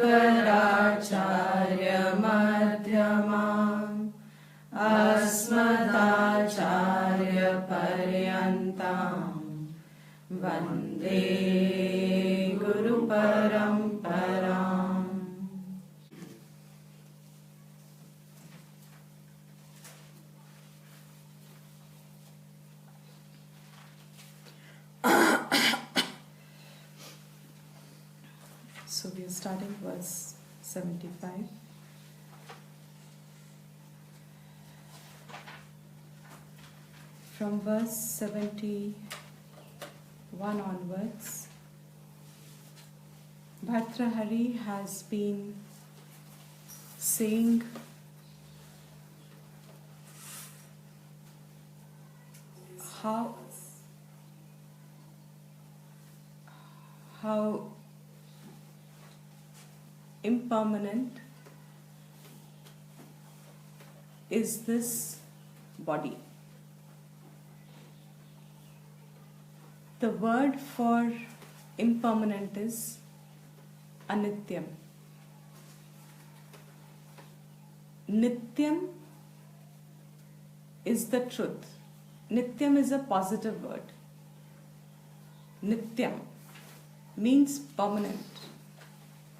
शङ्कराचार्यमध्यमाम् अस्मदाचार्यपर्यन्ताम् वन्दे गुरुपरम्पराम्. So we are starting verse 75. From verse 71 onwards, Bhartrahari has been saying how impermanent is this body. The word for impermanent is anityam. Nityam is the truth. Nityam is a positive word. Nityam means permanent,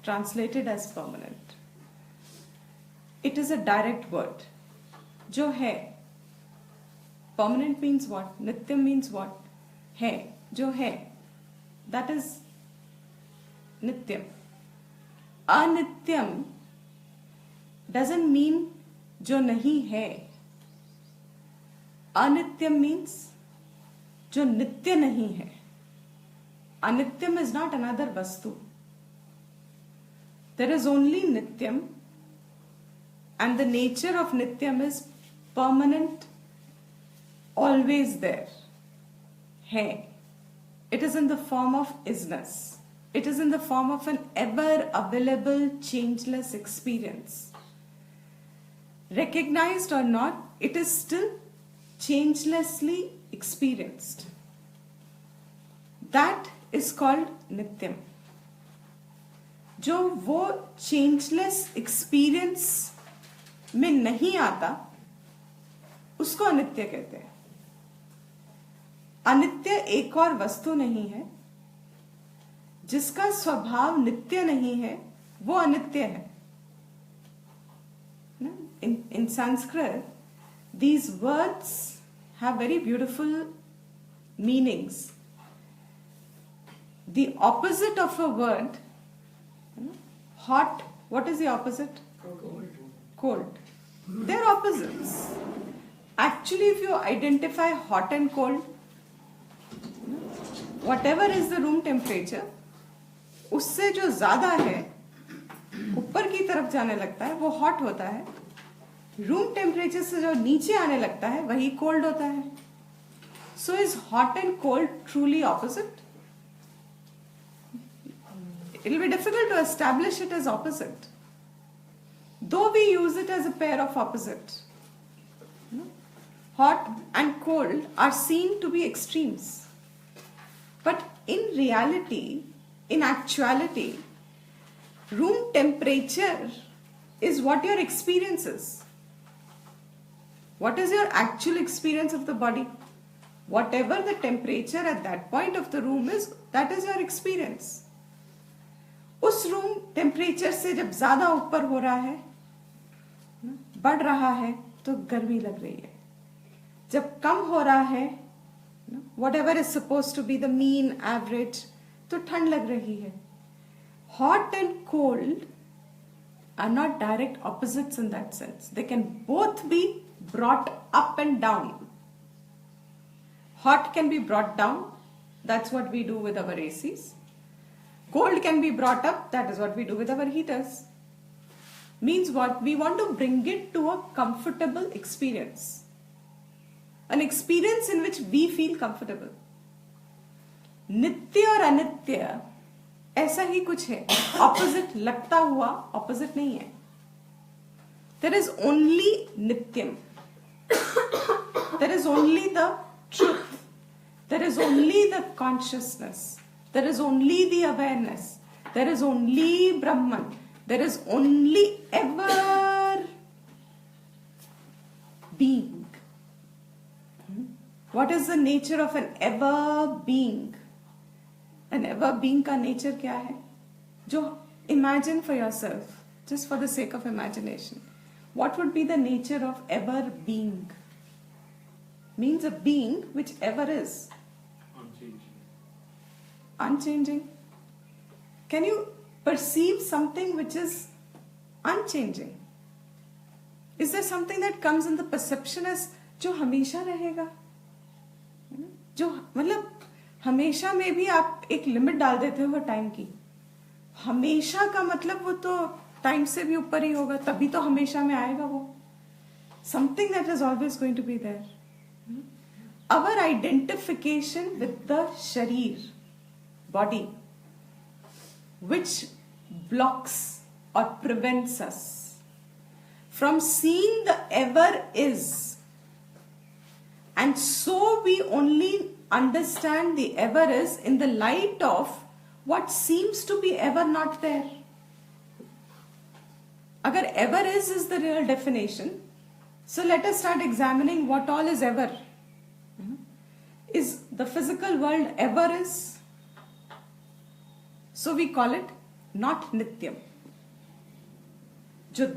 translated as permanent. It is a direct word. Jo hai. Permanent means what? Nityam means what? Hai. Jo hai. That is Nityam. Anityam doesn't mean jo nahi hai. Anityam means jo nitya nahi hai. Anityam is not another vastu. There is only Nityam, and the nature of Nityam is permanent, always there. Hai. It is in the form of isness. It is in the form of an ever available, changeless experience. Recognized or not, it is still changelessly experienced. That is called Nityam. जो वो changeless experience में नहीं आता उसको अनित्य कहते हैं. अनित्य एक और वस्तु नहीं है. जिसका स्वभाव नित्य नहीं है वो अनित्य है. In Sanskrit, these words have very beautiful meanings. The opposite of a word, hot, what is the opposite? Cold. They're opposites. Actually, if you identify hot and cold, whatever is the room temperature, उससे जो ज्यादा है ऊपर की तरफ जाने लगता है वो हॉट होता है. रूम टेम्परेचर से जो नीचे आने लगता है वही कोल्ड होता है. So is hot and cold truly opposite? It will be difficult to establish it as opposite, though we use it as a pair of opposite. Hot and cold are seen to be extremes, but in reality, in actuality, room temperature is what your experience is. What is your actual experience of the body? Whatever the temperature at that point of the room is, that is your experience. उस room temperature से जब ज्यादा ऊपर हो रहा है, बढ़ रहा है, तो गर्मी लग रही है. जब कम हो रहा है, whatever is supposed to be the mean average, तो ठंड लग रही है. Hot and cold are not direct opposites in that sense. They can both be brought up and down. Hot can be brought down. That's what we do with our ACs. Cold can be brought up. That is what we do with our heaters. Means what? We want to bring it to a comfortable experience. An experience in which we feel comfortable. नित्य और अनित्य ऐसा ही कुछ है. Opposite लगता हुआ opposite नहीं है. There is only Nityam. There is only the truth. There is only the consciousness. There is only the awareness. There is only Brahman. There is only ever being. What is the nature of an ever being? An ever being का nature क्या है? जो imagine for yourself, just for the sake of imagination. What would be the nature of ever being? Means a being which ever is. Unchanging. Can you perceive something which is unchanging? Is there something that comes in the perception as जो हमेशा रहेगा? जो मतलब हमेशा में भी आप एक लिमिट डाल देते हो टाइम की. हमेशा का मतलब वो तो टाइम से भी ऊपर ही होगा, तभी तो हमेशा में आएगा वो. Something that is always going to be there. Our identification with the sharir, body, which blocks or prevents us from seeing the ever is, and so we only understand the ever is in the light of what seems to be ever not there. Agar ever is the real definition, so let us start examining what all is ever. Is the physical world ever is? So we call it not नित्यम. जो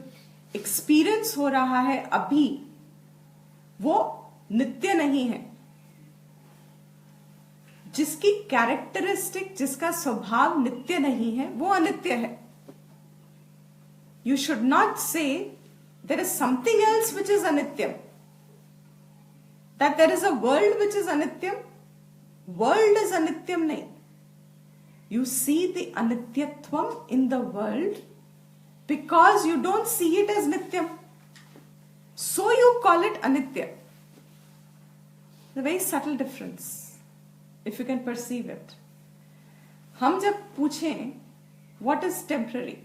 experience हो रहा है अभी वो नित्य नहीं है. जिसकी कैरेक्टरिस्टिक, जिसका स्वभाव नित्य नहीं है, वो अनित्य है. You should not say there is something else which is anityam. That there is a world which is anityam. World is anityam nahi. You see the anityatvam in the world because you don't see it as nityam. So you call it anitya. The very subtle difference, if you can perceive it. हम जब पूछें what is temporary,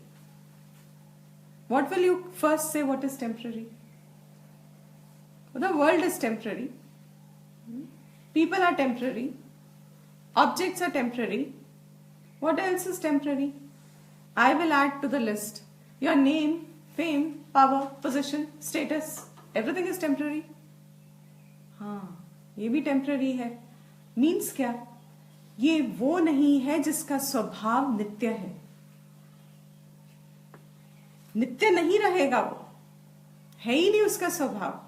what will you first say? What is temporary? The world is temporary. People are temporary. Objects are temporary. What else is temporary? I will add to the list. Your name, fame, power, position, status. Everything is temporary. हाँ, ये भी temporary है. Means क्या? ये वो नहीं है जिसका स्वभाव नित्य है. नित्य नहीं रहेगा वो. है ही नहीं उसका स्वभाव.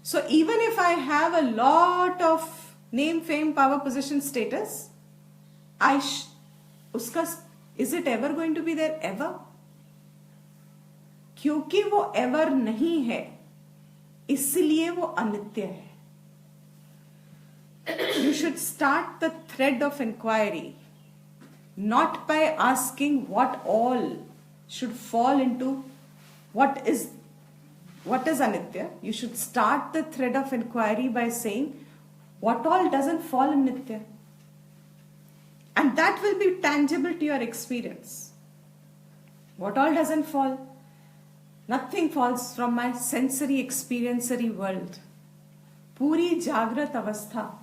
So even if I have a lot of name, fame, power, position, status, उसका is it ever going to be there ever? क्योंकि वो ever नहीं है, इसलिए वो अनित्य है. You should start the thread of inquiry not by asking what all should fall into what is anitya. You should start the thread of inquiry by saying what all doesn't fall in nitya. And that will be tangible to your experience. What all doesn't fall? Nothing falls from my sensory experiencery world. पूरी जागृत अवस्था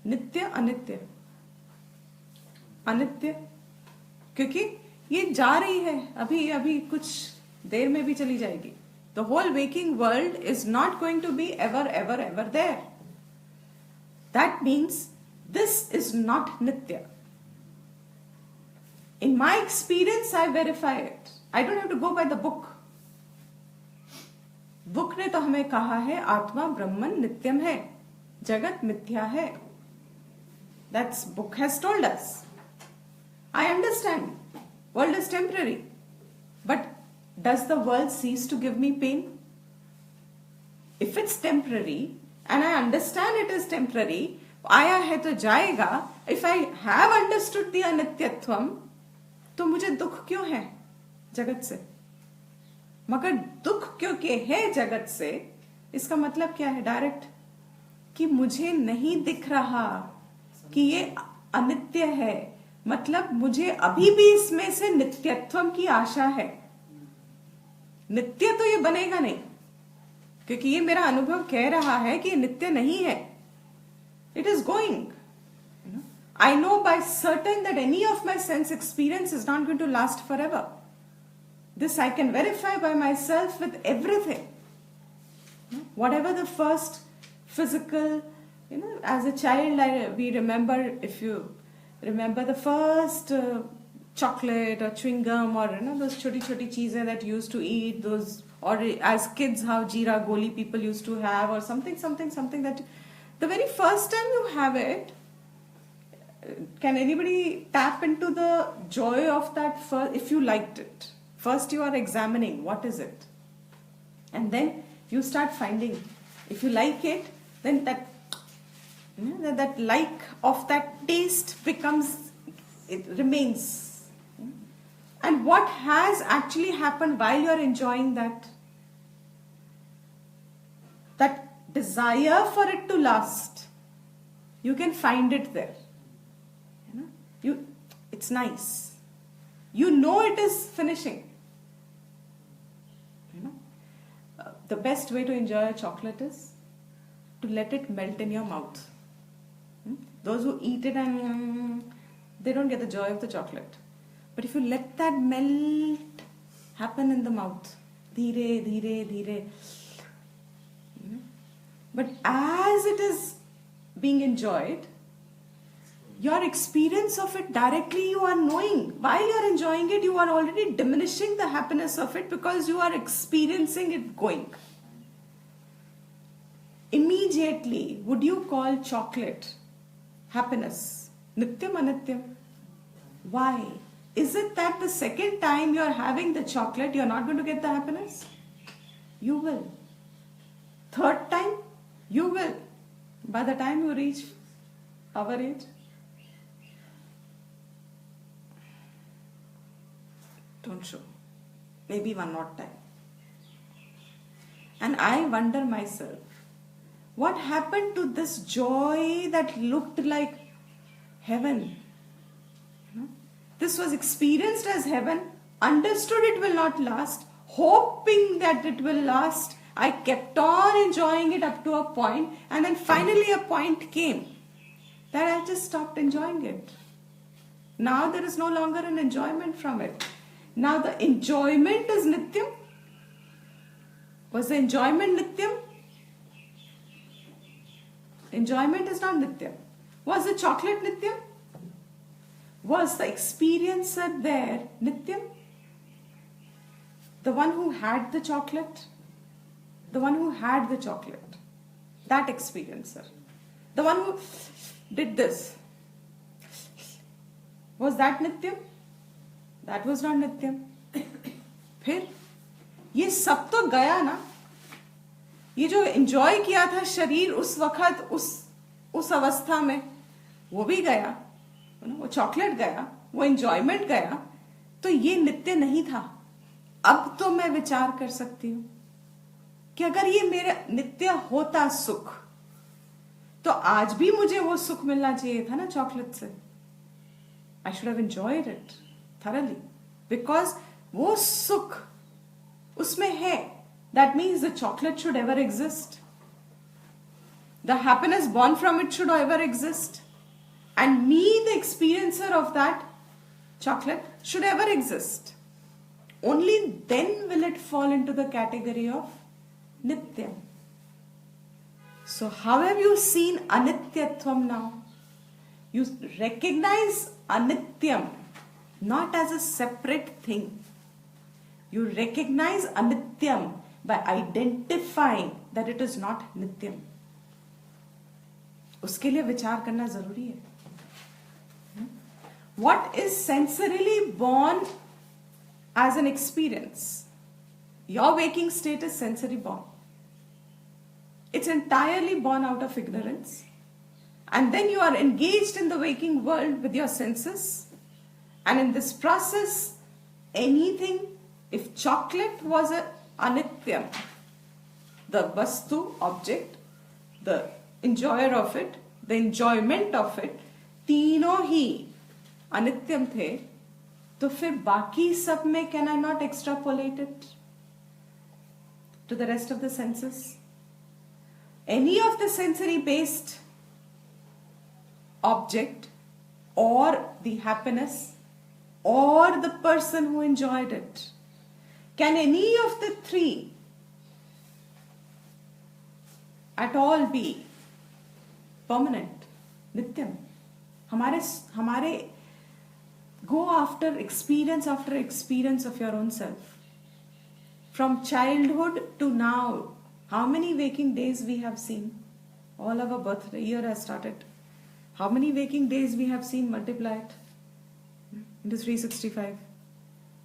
नित्य अनित्य. अनित्य क्योंकि ये जा रही है, अभी कुछ देर में भी चली जाएगी. The whole waking world is not going to be ever there. That means this is not nitya. In my experience, I verify it. I don't have to go by the book. Book ने तो हमें कहा है आत्मा ब्रह्मन नित्यम है, जगत मिथ्या है. That's book has told us. I understand. World is temporary. But does the world cease to give me pain? If it's temporary and I understand it is temporary, आया है तो जाएगा. If I have understood the अनित्यत्वम, तो मुझे दुख क्यों है जगत से? मगर दुख क्योंकि है जगत से, इसका मतलब क्या है? डायरेक्ट कि मुझे नहीं दिख रहा कि ये अनित्य है. मतलब मुझे अभी भी इसमें से नित्यत्वम की आशा है. नित्य तो ये बनेगा नहीं, क्योंकि ये मेरा अनुभव कह रहा है कि नित्य नहीं है. It is going. I know by certain that any of my sense experience is not going to last forever. This I can verify by myself with everything. Whatever the first physical, as a child, we remember, if you remember the first chocolate or chewing gum, or those choti choti cheeses that you used to eat, those, or as kids how jeera goli people used to have, or something that the very first time you have it, can anybody tap into the joy of that first, if you liked it? First you are examining what is it, and then you start finding, if you like it, then that like of that taste becomes, it remains. And what has actually happened while you are enjoying that desire for it to last, you can find it there. It's nice. It is finishing. The best way to enjoy a chocolate is to let it melt in your mouth. Those who eat it and they don't get the joy of the chocolate. But if you let that melt happen in the mouth, dheere, dheere, dheere. But as it is being enjoyed, your experience of it directly you are knowing. While you are enjoying it, you are already diminishing the happiness of it because you are experiencing it going. Immediately, would you call chocolate happiness? Nityam anityam. Why? Is it that the second time you are having the chocolate, you are not going to get the happiness? You will. Third time, you will. By the time you reach our age, don't show. Maybe one more time. And I wonder myself, what happened to this joy that looked like heaven? This was experienced as heaven, understood it will not last, hoping that it will last. I kept on enjoying it up to a point, and then finally a point came that I just stopped enjoying it. Now there is no longer an enjoyment from it. Now the enjoyment is nityam. Was the enjoyment nityam? Enjoyment is not nityam. Was the chocolate nityam? Was the experiencer there nityam? The one who had the chocolate? The one who had the chocolate. That experiencer. The one who did this. Was that nityam? That was not nityam. फिर ये सब तो गया ना. ये जो enjoy किया था शरीर उस वक्त उस अवस्था में, वो भी गया. वो चॉकलेट गया, वो एंजॉयमेंट गया. तो ये नित्य नहीं था. अब तो मैं विचार कर सकती हूं कि अगर ये मेरा नित्य होता सुख, तो आज भी मुझे वो सुख मिलना चाहिए था ना चॉकलेट से. I should have enjoyed it thoroughly, because वो सुख उसमें है. That means the chocolate should ever exist. The happiness born from it should ever exist. And me, the experiencer of that chocolate, should ever exist. Only then will it fall into the category of Nityam. So how have you seen Anityatvam now? You recognize Anityam not as a separate thing. You recognize Anityam by identifying that it is not Nityam. उसके लिए विचार करना जरूरी है. What is sensorily born as an experience? Your waking state is sensory born. It's entirely born out of ignorance. And then you are engaged in the waking world with your senses. And in this process, anything, if chocolate was a anityam, the vastu, object, the enjoyer of it, the enjoyment of it, तीनों ही अनित्यम थे, तो फिर बाकी सब में can I not extrapolate it to the rest of the senses? Any of the sensory based object or the happiness or the person who enjoyed it Can any of the three at all be permanent, nityam? हमारे go after experience of your own self. From childhood to now, how many waking days we have seen? All our birth year has started. How many waking days we have seen? Multiply it into 365.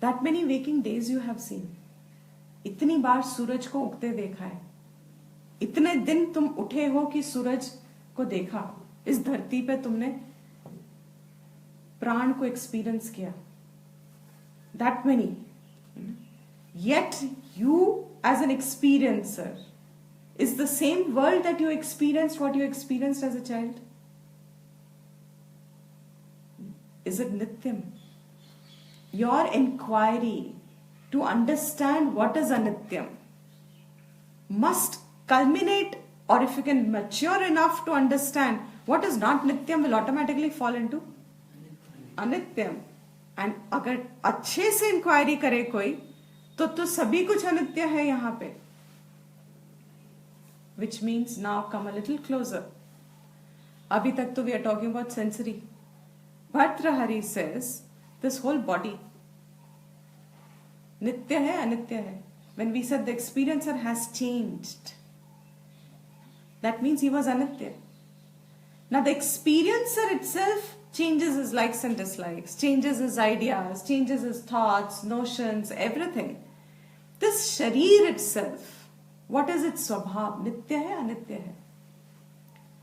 That many waking days you have seen. इतनी बार सूरज को उगते देखा है. इतने दिन तुम उठे हो कि सूरज को देखा. इस धरती पे तुमने प्राण को एक्सपीरियंस किया. That many. Yet you as an experiencer, is the same world that you experienced what you experienced as a child? Is it nityam? Your inquiry to understand what is anityam must culminate, or if you can mature enough to understand what is not nityam, will automatically fall into anityam. And अगर अच्छे से inquiry करे कोई तो सभी कुछ अनित्य है यहाँ पे. Which means now come a little closer. अभी तक तो we are talking about sensory. Bhartrahari says this whole body nitya hai, anitya hai. When we said the experiencer has changed, that means he was anitya. Now the experiencer itself changes his likes and dislikes, changes his ideas, changes his thoughts, notions, everything. This sharir itself, what is its स्वभाव? नित्य है, अनित्य है?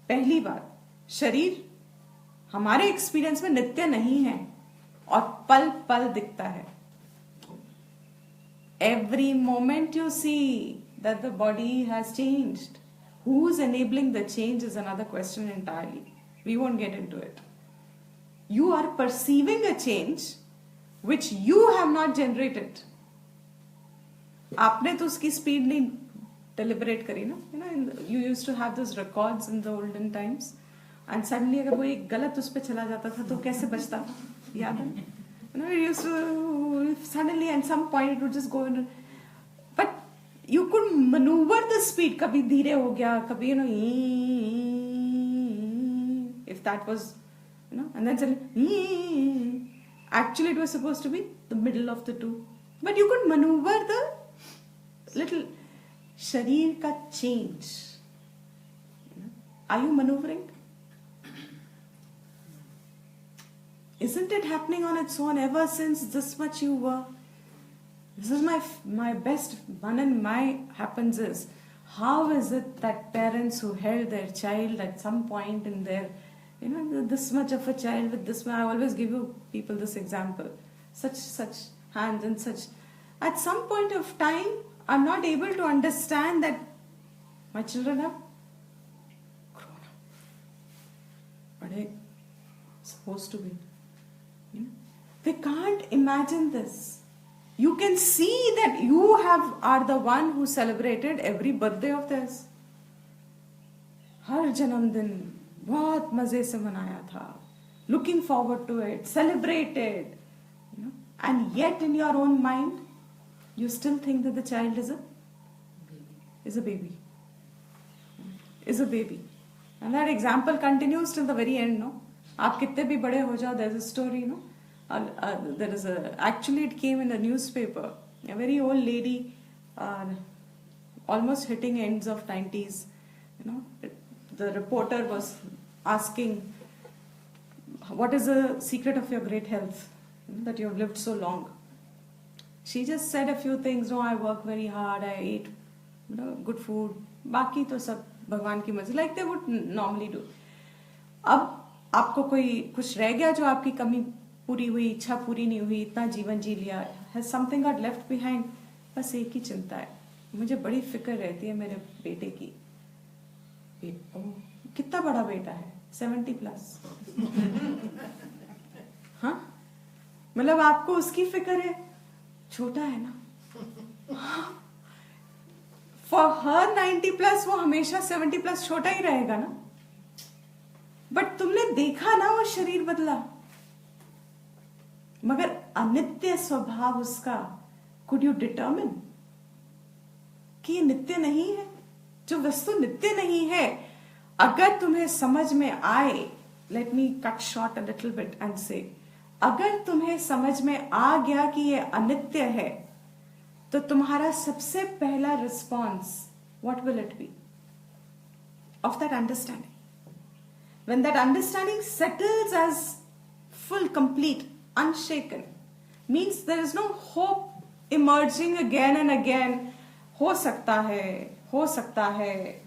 पहली बात, शरीर हमारे experience में नित्य नहीं है और पल पल दिखता है. Every moment you see that the body has changed. Who's enabling the change is another question entirely. We won't get into it. You are perceiving a change which you have not generated. आपने तो उसकी speed नहीं deliberate करी ना. You used to have those records in the olden times, and suddenly अगर वो एक गलत उस पे चला जाता था तो कैसे बचता? याद है? It used to suddenly at some point it would just go in, but you could maneuver the speed. कभी धीरे हो गया, कभी if that was, and then suddenly actually it was supposed to be the middle of the two, but you could maneuver the little sharir ka change. Are you maneuvering? Isn't it happening on its own ever since this much you were? This is my best one, and my happens is, how is it that parents who held their child at some point in their, this much of a child with this, I always give you people this example, such hands and such, at some point of time I'm not able to understand that my children have grown up, but they're supposed to be. They can't imagine this. You can see that you are the one who celebrated every birthday of theirs. हर जन्मदिन बहुत मजे से मनाया था. Looking forward to it, celebrated. And yet in your own mind, you still think that the child is a baby. Is a baby. And that example continues till the very end, no? आप कितने भी बड़े हो जाओ, there's a story, actually it came in a newspaper, a very old lady, almost hitting ends of 90s, the reporter was asking, what is the secret of your great health, that you have lived so long? She just said a few things. I work very hard, I eat good food, बाकी तो सब भगवान की मर्जी, like they would normally do. अब आपको कोई कुछ रह गया जो आपकी कमी पूरी हुई, इच्छा पूरी नहीं हुई, इतना जीवन जी लिया, has something got left behind? बस एक ही चिंता है, मुझे बड़ी फिक्र रहती है मेरे बेटे की. कितना बड़ा बेटा है? 70+. हाँ, मतलब आपको उसकी फिक्र है? छोटा है ना. For her 90+, वो हमेशा 70+ छोटा ही रहेगा ना. बट तुमने देखा ना वो शरीर बदला, मगर अनित्य स्वभाव उसका कुड यू डिटर्मिन कि ये नित्य नहीं है? जो वस्तु नित्य नहीं है, अगर तुम्हें समझ में आए, let me cut short a little bit and से, अगर तुम्हें समझ में आ गया कि ये अनित्य है, तो तुम्हारा सबसे पहला response what will it be of that understanding? When that understanding settles as full, complete, unshaken, means there is no hope emerging again and again. हो सकता है,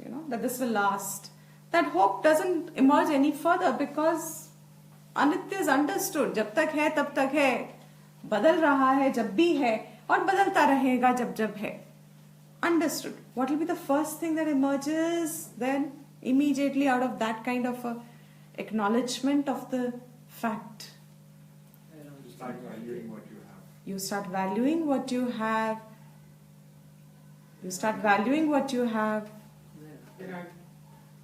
you know, that this will last. That hope doesn't emerge any further because अनित्य is understood. जब तक है तब तक है, बदल रहा है जब भी है, और बदलता रहेगा जब जब है. Understood. What will be the first thing that emerges then? Immediately out of that kind of a acknowledgement of the fact. You start valuing what you have. You start valuing what you have. You start valuing what you have.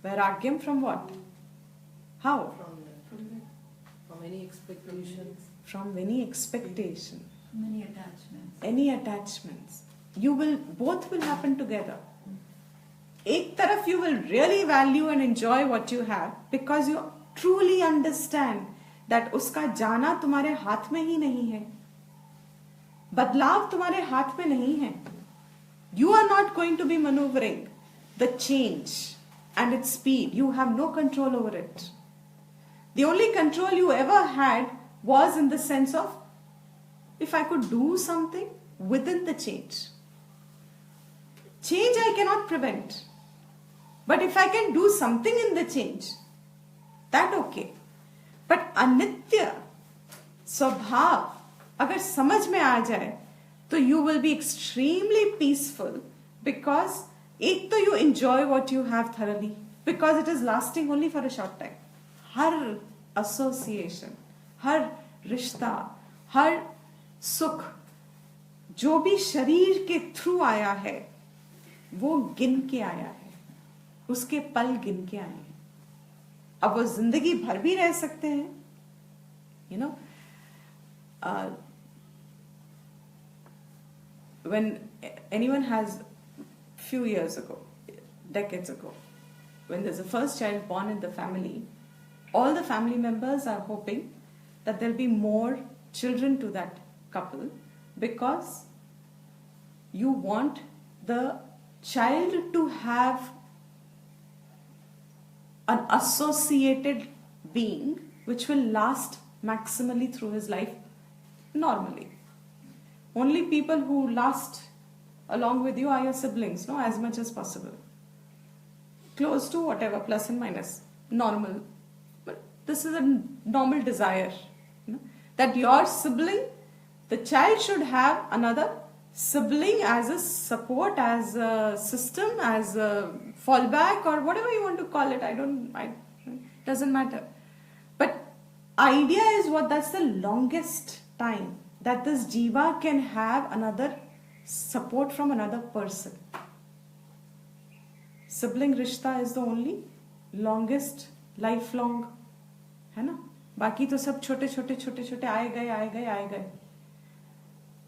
Vairagyam from what? How? From any expectations. From any expectation. Many attachments. Any attachments. Both will happen together. एक तरफ you will really value and enjoy what you have because you truly understand that उसका जाना तुम्हारे हाथ में ही नहीं है, बदलाव तुम्हारे हाथ में नहीं है. You are not going to be maneuvering the change and its speed. You have no control over it. The only control you ever had was in the sense of if I could do something within the change. Change I cannot prevent. But if I can do something in the change, that okay. But अनित्य स्वभाव अगर समझ में आ जाए, तो you will be extremely peaceful because एक तो you enjoy what you have thoroughly because it is lasting only for a short time. Her association, हर रिश्ता, हर सुख जो भी शरीर के थ्रू आया है, वो गिन के आया है, उसके पल गिन के आए हैं. अब वो जिंदगी भर भी रह सकते हैं, you know. When anyone has few years ago, decades ago, when there's a first child born in the family, all the family members are hoping that there'll be more children to that couple because you want the child to have an associated being which will last maximally through his life normally. Only people who last along with you are your siblings, no, as much as possible. Close to whatever, plus and minus, normal. But this is a normal desire, you know, that your sibling, the child should have another sibling as a support, as a system, as a fallback, or whatever you want to call it. Doesn't matter. But idea is that's the longest time that this jiva can have another support from another person. Sibling rishta is the only longest lifelong, है ना? बाकी तो सब छोटे छोटे आए गए.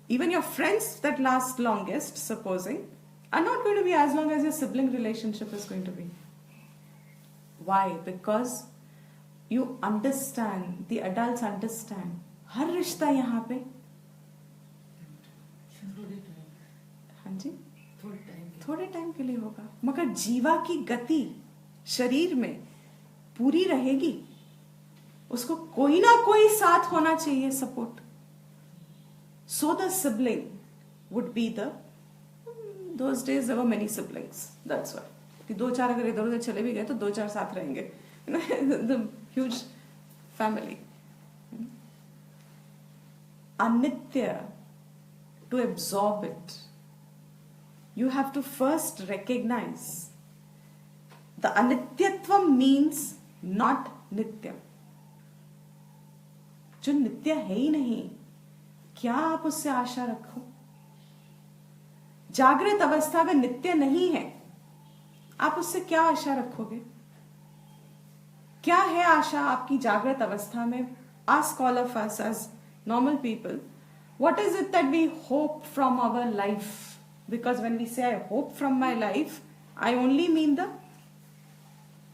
Even your friends that last longest, supposing, are not going to be as long as your sibling relationship is going to be. Why? Because you understand, the adults understand, हर रिश्ता यहाँ पे, हाँ जी, थोड़े टाइम के लिए होगा, मगर जीवा की गति शरीर में पूरी रहेगी. उसको कोई ना कोई साथ होना चाहिए, support. So the sibling would be those days there were many siblings. That's why. कि 2-4 अगर इधर उधर चले भी गए तो 2-4 साथ रहेंगे. The huge family. Anitya, to absorb it, you have to first recognize the anityatvam means not nityam. जो नित्य है ही नहीं, क्या आप उससे आशा रखो? जागृत अवस्था में नित्य नहीं है, आप उससे क्या आशा रखोगे? क्या है आशा आपकी जागृत अवस्था में? Ask all of us as normal people, What is it that we hope from our life? Because when we say I hope from my life, I only mean the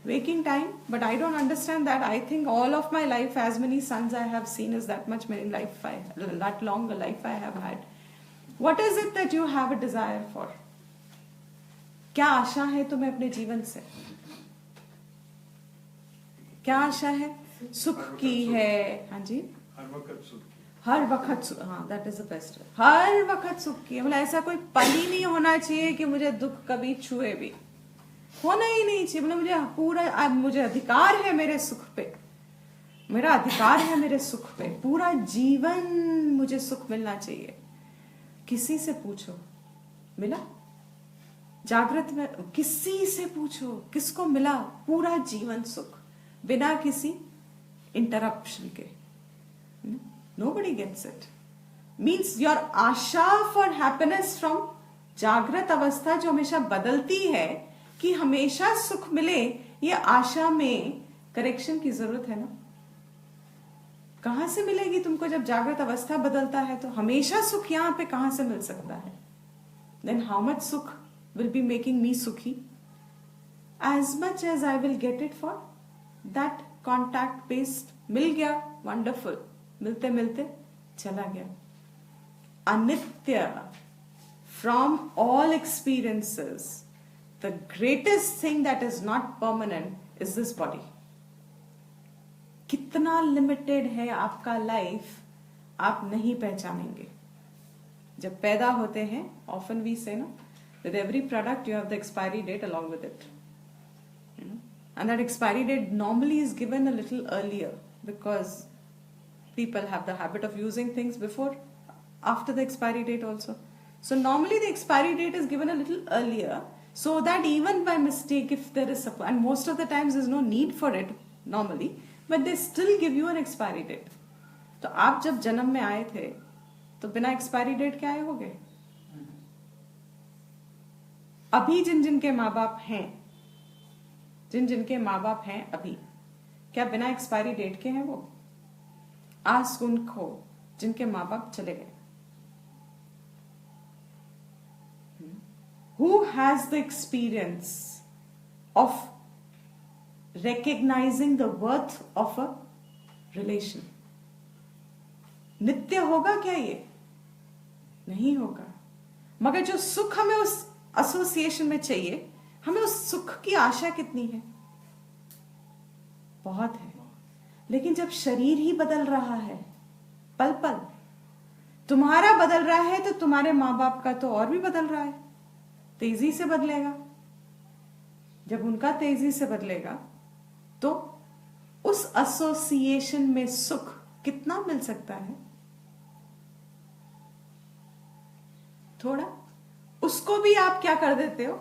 waking time, but I don't understand that. I think all of my life, as many sons I have seen, is that much many life that long a life I have had. What is it that you have a desire for? क्या आशा है तुम्हें अपने जीवन से? क्या आशा है? सुख की है, हाँ जी, हर वक्त सुख की। हर वक्त सुख, हाँ, दैट इज द बेस्ट। हर वक्त सुख की है, मतलब ऐसा कोई पल ही नहीं होना चाहिए कि मुझे दुख कभी छुए भी, होना ही नहीं चाहिए। मतलब मुझे पूरा, मुझे अधिकार है मेरे सुख पे, मेरा अधिकार है मेरे सुख पे, पूरा जीवन मुझे सुख मिलना चाहिए। किसी से पूछो, मिला? जागृत में किसी से पूछो, किसको मिला पूरा जीवन सुख बिना किसी इंटरप्शन के? Nobody gets it. Means your Asha for happiness from जागृत अवस्था जो हमेशा बदलती है कि हमेशा सुख मिले, ये आशा में करेक्शन की जरूरत है ना। कहां से मिलेगी तुमको जब जागृत अवस्था बदलता है? तो हमेशा सुख यहां पे कहां से मिल सकता है? Then how much सुख will be making me सुखी? As much as I will get it for that contact based, मिल गया, wonderful, मिलते मिलते चला गया। अनित्य, from all experiences, the greatest thing that is not permanent is this body. कितना limited है आपका लाइफ, आप नहीं पहचानेंगे। जब पैदा होते हैं, often we say, no, with every product you have the expiry date along with it. And that expiry date normally is given a little earlier because people have the habit of using things before, after the expiry date also. So normally the expiry date is given a little earlier so that even by mistake, if there is supply, and most of the times there's no need for it normally, but they still give you an expiry date. तो आप जब जन्म में आए थे तो बिना expiry date के आए होगे? अभी जिन जिन के माँ बाप हैं, जिन जिन के माँ बाप हैं अभी, क्या बिना एक्सपायरी डेट के हैं वो? आस्क उनको जिनके माँ बाप चले गए। Who has the experience of recognizing the worth of a relation? नित्य होगा क्या ये? नहीं होगा। मगर जो सुख हमें उस एसोसिएशन में चाहिए, हमें उस सुख की आशा कितनी है? बहुत है। लेकिन जब शरीर ही बदल रहा है पल पल, तुम्हारा बदल रहा है तो तुम्हारे माँ बाप का तो और भी बदल रहा है, तेजी से बदलेगा। जब उनका तेजी से बदलेगा तो उस एसोसिएशन में सुख कितना मिल सकता है? थोड़ा। उसको भी आप क्या कर देते हो?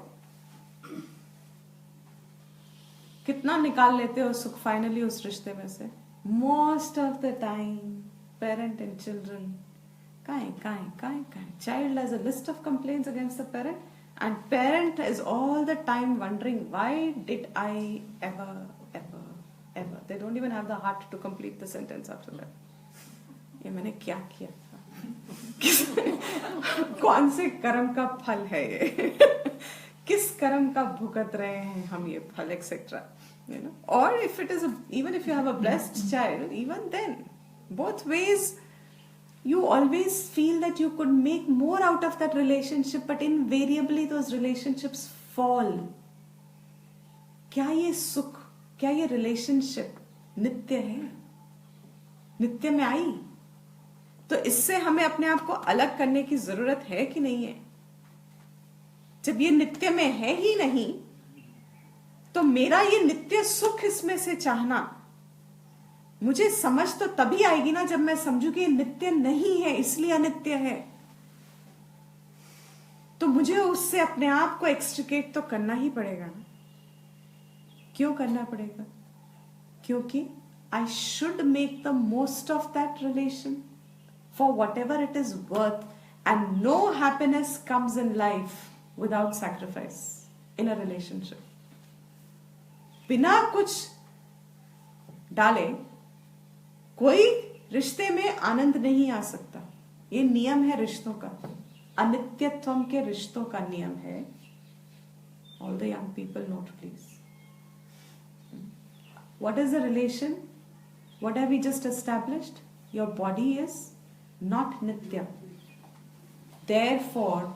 कितना निकाल लेते हो सुख फाइनली उस रिश्ते में से? Most of the time parent and children, काहे child has a list of complaints against the parent and parent is all the time wondering, why did I ever. They don't even have the heart to complete the sentence after that. ये मैंने क्या किया था? कौन से कर्म का फल है ये? किस कर्म का भुगत रहे हैं हम ये फल, etc. You know? Or if it is even if you have a blessed child, even then, both ways, you always feel that you could make more out of that relationship, but invariably those relationships fall. क्या ये सुख, क्या ये relationship नित्य है? नित्य में आई तो इससे हमें अपने आप को अलग करने की जरूरत है कि नहीं है? जब ये नित्य में है ही नहीं, तो मेरा ये नित्य सुख इसमें से चाहना, मुझे समझ तो तभी आएगी ना जब मैं समझू कि ये नित्य नहीं है, इसलिए अनित्य है। तो मुझे उससे अपने आप को एक्सट्रिकेट तो करना ही पड़ेगा ना। क्यों करना पड़ेगा? क्योंकि I should make the most of that relation for whatever it is worth, and no happiness comes in life without sacrifice in a relationship. बिना कुछ डाले कोई रिश्ते में आनंद नहीं आ सकता। ये नियम है रिश्तों का, अनित्यत्वम के रिश्तों का नियम है. All the young people note, please. What is the relation? What have we just established? Your body is not nitya. Therefore,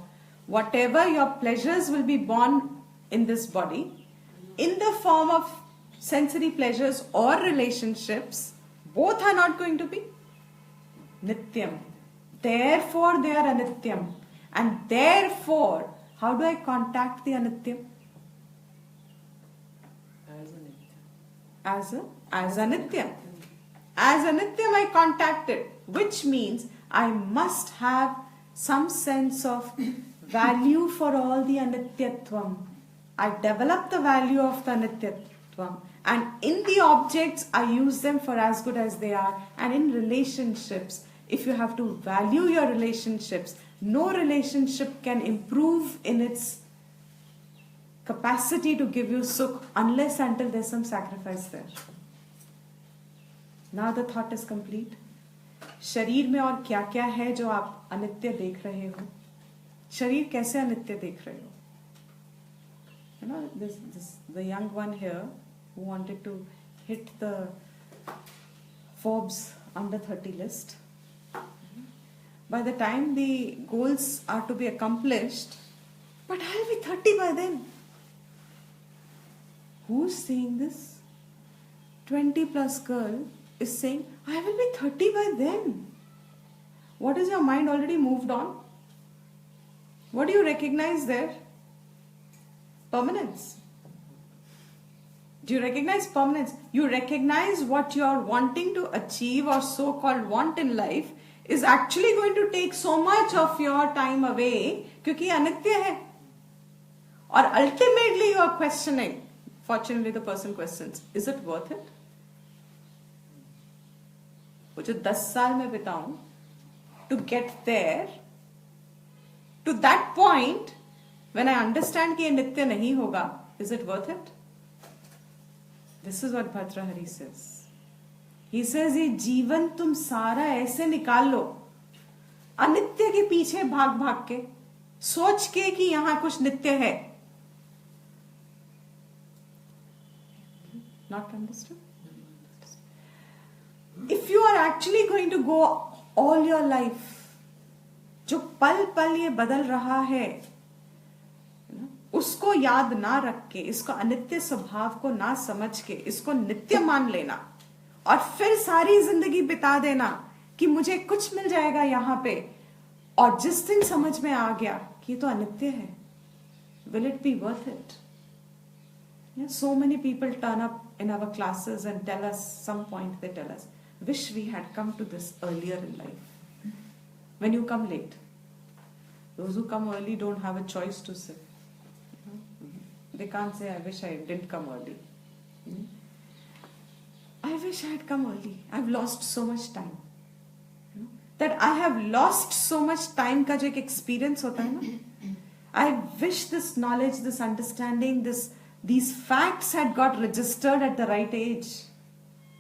whatever your pleasures will be born in this body, in the form of sensory pleasures or relationships, both are not going to be nityam. Therefore, they are anityam. And therefore, how do I contact the anityam? As a nitya. As a nityam. As a nityam I contact it, which means I must have some sense of value for all the anityatvam. I develop the value of the anityatvam, and in the objects I use them for as good as they are. And in relationships, if you have to value your relationships, no relationship can improve in its capacity to give you sukh unless until there's some sacrifice there. Now the thought is complete. शरीर में और क्या क्या है जो आप अनित्य देख रहे हो? शरीर कैसे अनित्य देख रहे हो? You know, the young one here who wanted to hit the Forbes under 30 list. By the time the goals are to be accomplished, but I'll be 30 by then. Who's saying this? 20 plus girl is saying, I will be 30 by then. What is your mind already moved on? What do you recognize there? Permanence. Do you recognize permanence? You recognize what you are wanting to achieve or so-called want in life is actually going to take so much of your time away क्योंकि अनित्य है. और ultimately you are questioning. Fortunately the person questions, is it worth it? वो जो 10 साल में बिताऊं to get there, to that point when I understand कि ये नित्य नहीं होगा, is it worth it? This is what Bhartrahari says. He says ये जीवन तुम सारा ऐसे निकाल लो अनित्य के पीछे भाग भाग के, सोच के कि यहां कुछ नित्य है. Not understood? If you are actually going to go all your life, जो पल पल ये बदल रहा है, उसको याद ना रख के, इसको अनित्य स्वभाव को ना समझ के, इसको नित्य मान लेना और फिर सारी जिंदगी बिता देना कि मुझे कुछ मिल जाएगा यहां पे, और जिस दिन समझ में आ गया कि ये तो अनित्य है, will it be worth it? Yeah, so many people turn up in our classes and tell us, some point they tell us, wish we had come to this earlier in life. When you come late, those who come early don't have a choice to say. They can't say, I wish I didn't come early. I wish I had come early. I've lost so much time. That I have lost so much time का जो एक experience होता है ना, I wish this knowledge, this understanding, these facts had got registered at the right age.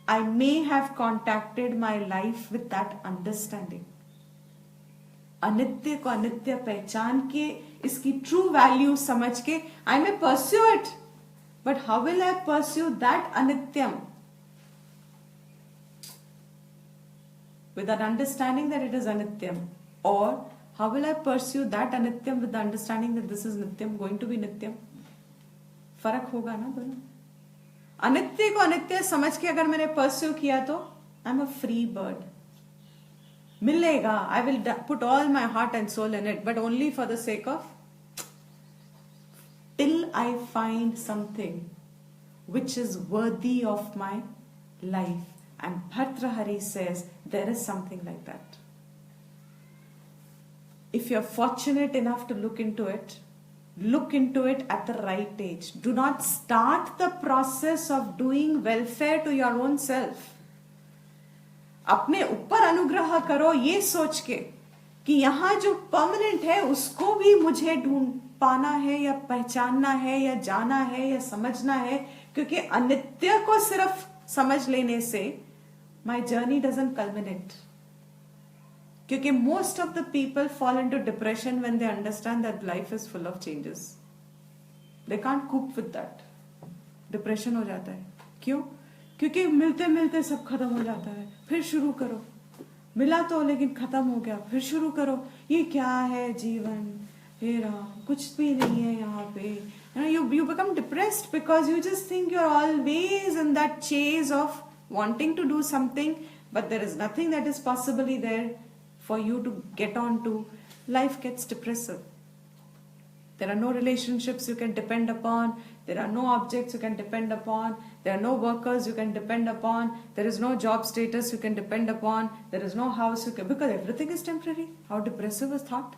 I may have contacted my life with that understanding. अनित्य को अनित्य पहचान के, इसकी true value समझ के, I may pursue it. But how will I pursue that anityam? With that understanding that it is anityam. Or how will I pursue that anityam with the understanding that this is nityam, going to be nityam? फर्क होगा ना दोनों. अनित्य को अनित्य समझ के अगर मैंने pursue किया तो I am a free bird. मिलेगा, I will put all my heart and soul in it, but only for the sake of till I find something which is worthy of my life. And Bhartrahari says there is something like that. If you're fortunate enough to look into it at the right age. Do not start the process of doing welfare to your own self. अपने ऊपर अनुग्रह करो ये सोच के कि यहाँ जो परमानेंट है उसको भी मुझे ढूंढ पाना है या पहचानना है या जाना है या समझना है, क्योंकि अनित्य को सिर्फ समझ लेने से my journey doesn't culminate. क्योंकि most of the people fall into depression when they understand that life is full of changes. They can't cope with that. Depression हो जाता है. क्यों? क्योंकि मिलते मिलते सब खत्म हो जाता है. फिर शुरू करो. मिला तो लेकिन खत्म हो गया. फिर शुरू करो. ये क्या है जीवन? हे राम, कुछ भी नहीं है यहाँ पे. You become depressed because you just think you're always in that chase of wanting to do something, but there is nothing that is possibly there for you to get on to. Life gets depressive. There are no relationships you can depend upon. There are no objects you can depend upon. There are no workers you can depend upon. There is no job status you can depend upon. There is no house you can, because everything is temporary. How depressive is thought?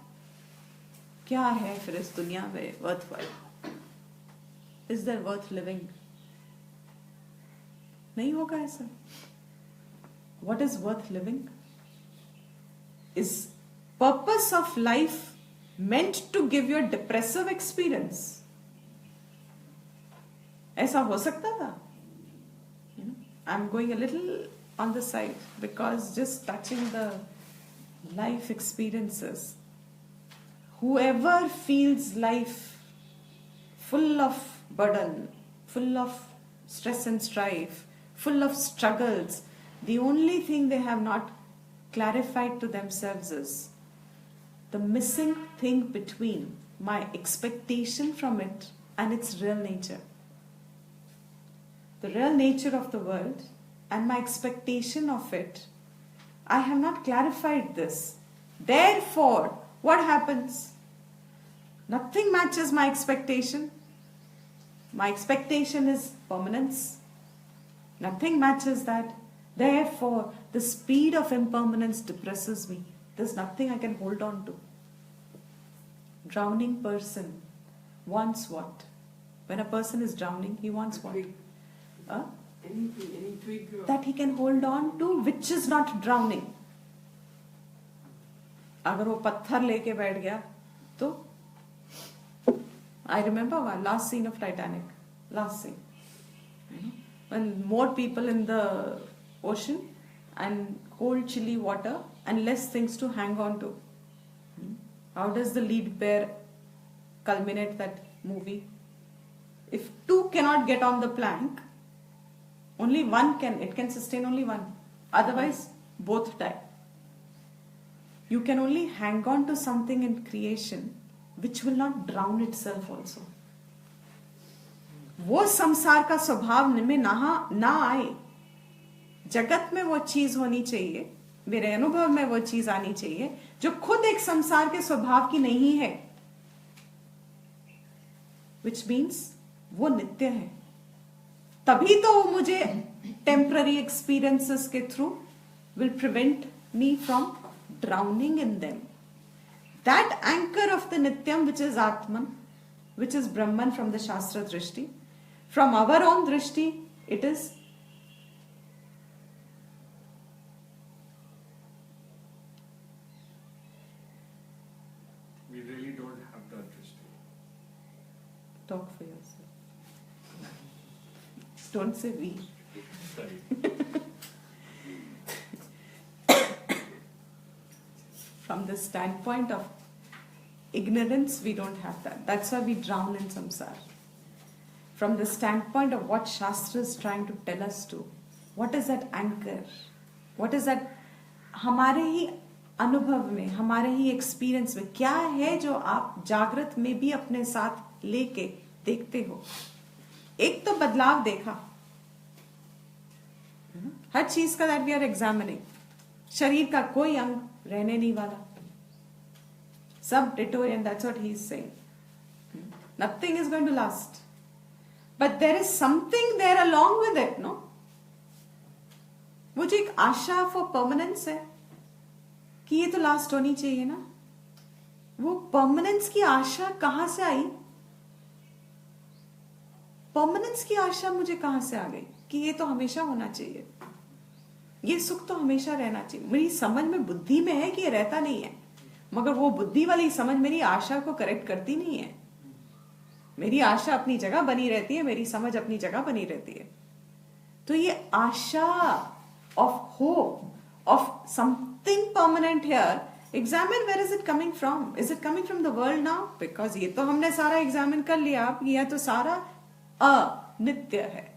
क्या है फिर इस दुनिया में worthwhile? Is there worth living? नहीं होगा ऐसा. What is worth living? Is purpose of life meant to give you a depressive experience? ऐसा हो सकता था? I'm going a little on the side because just touching the life experiences. Whoever feels life full of burden, full of stress and strife, full of struggles, the only thing they have not clarified to themselves is the missing thing between my expectation from it and its real nature. The real nature of the world and my expectation of it, I have not clarified this. Therefore, what happens? Nothing matches my expectation. My expectation is permanence. Nothing matches that. Therefore, the speed of impermanence depresses me. There's nothing I can hold on to. Drowning person wants what? When a person is drowning, he wants what? Any twig. That he can hold on to, which is not drowning. अगर वो पत्थर लेके बैठ गया तो I remember one last scene of Titanic. Last scene. When more people in the ocean and cold chilly water and less things to hang on to. How does the lead pair culminate that movie? If two cannot get on the plank, only one can. It can sustain only one. Otherwise, both die. You can only hang on to something in creation which will not drown itself also. वो संसार का स्वभाव में ना आए. जगत में वो चीज होनी चाहिए, मेरे अनुभव में वो चीज आनी चाहिए जो खुद एक संसार के स्वभाव की नहीं है. Which means वो नित्य है. तभी तो वो मुझे टेम्पररी एक्सपीरियंसेस के through will prevent me from drowning in them. That anchor of the Nityam, which is Atman, which is Brahman from the Shastra Drishti, from our own Drishti, it is We really don't have that Drishti. talk for yourself. Don't say we. Sorry. From the standpoint of ignorance, we don't have that. That's why we drown in samsara. From the standpoint of what Shastra is trying to tell us to, what is that anchor? What is that? हमारे ही अनुभव में, हमारे ही experience में क्या है जो आप जागृत में भी अपने साथ लेके देखते हो? एक तो बदलाव देखा, हर चीज का दैट वी आर एग्जामिनिंग. शरीर का कोई अंग रहने नहीं वाला, सब ditto, and that's what he is saying. Nothing is going to last, but there is something there along with it. No, वो जो एक आशा फॉर परमानेंस है कि ये तो लास्ट होनी चाहिए ना, वो परमानेंस की आशा कहां से आई? परमानेंस की आशा मुझे कहां से आ गई कि ये तो हमेशा होना चाहिए, ये सुख तो हमेशा रहना चाहिए? मेरी समझ में, बुद्धि में है कि ये रहता नहीं है, मगर वो बुद्धि वाली समझ मेरी आशा को करेक्ट करती नहीं है. मेरी आशा अपनी जगह बनी रहती है, मेरी समझ अपनी जगह बनी रहती है. तो ये आशा of hope of something permanent here, examine where is it coming from. Is it coming from the world now? Because ये तो हमने सारा एग्जामिन कर लिया, अब यह तो सारा अनित्य है.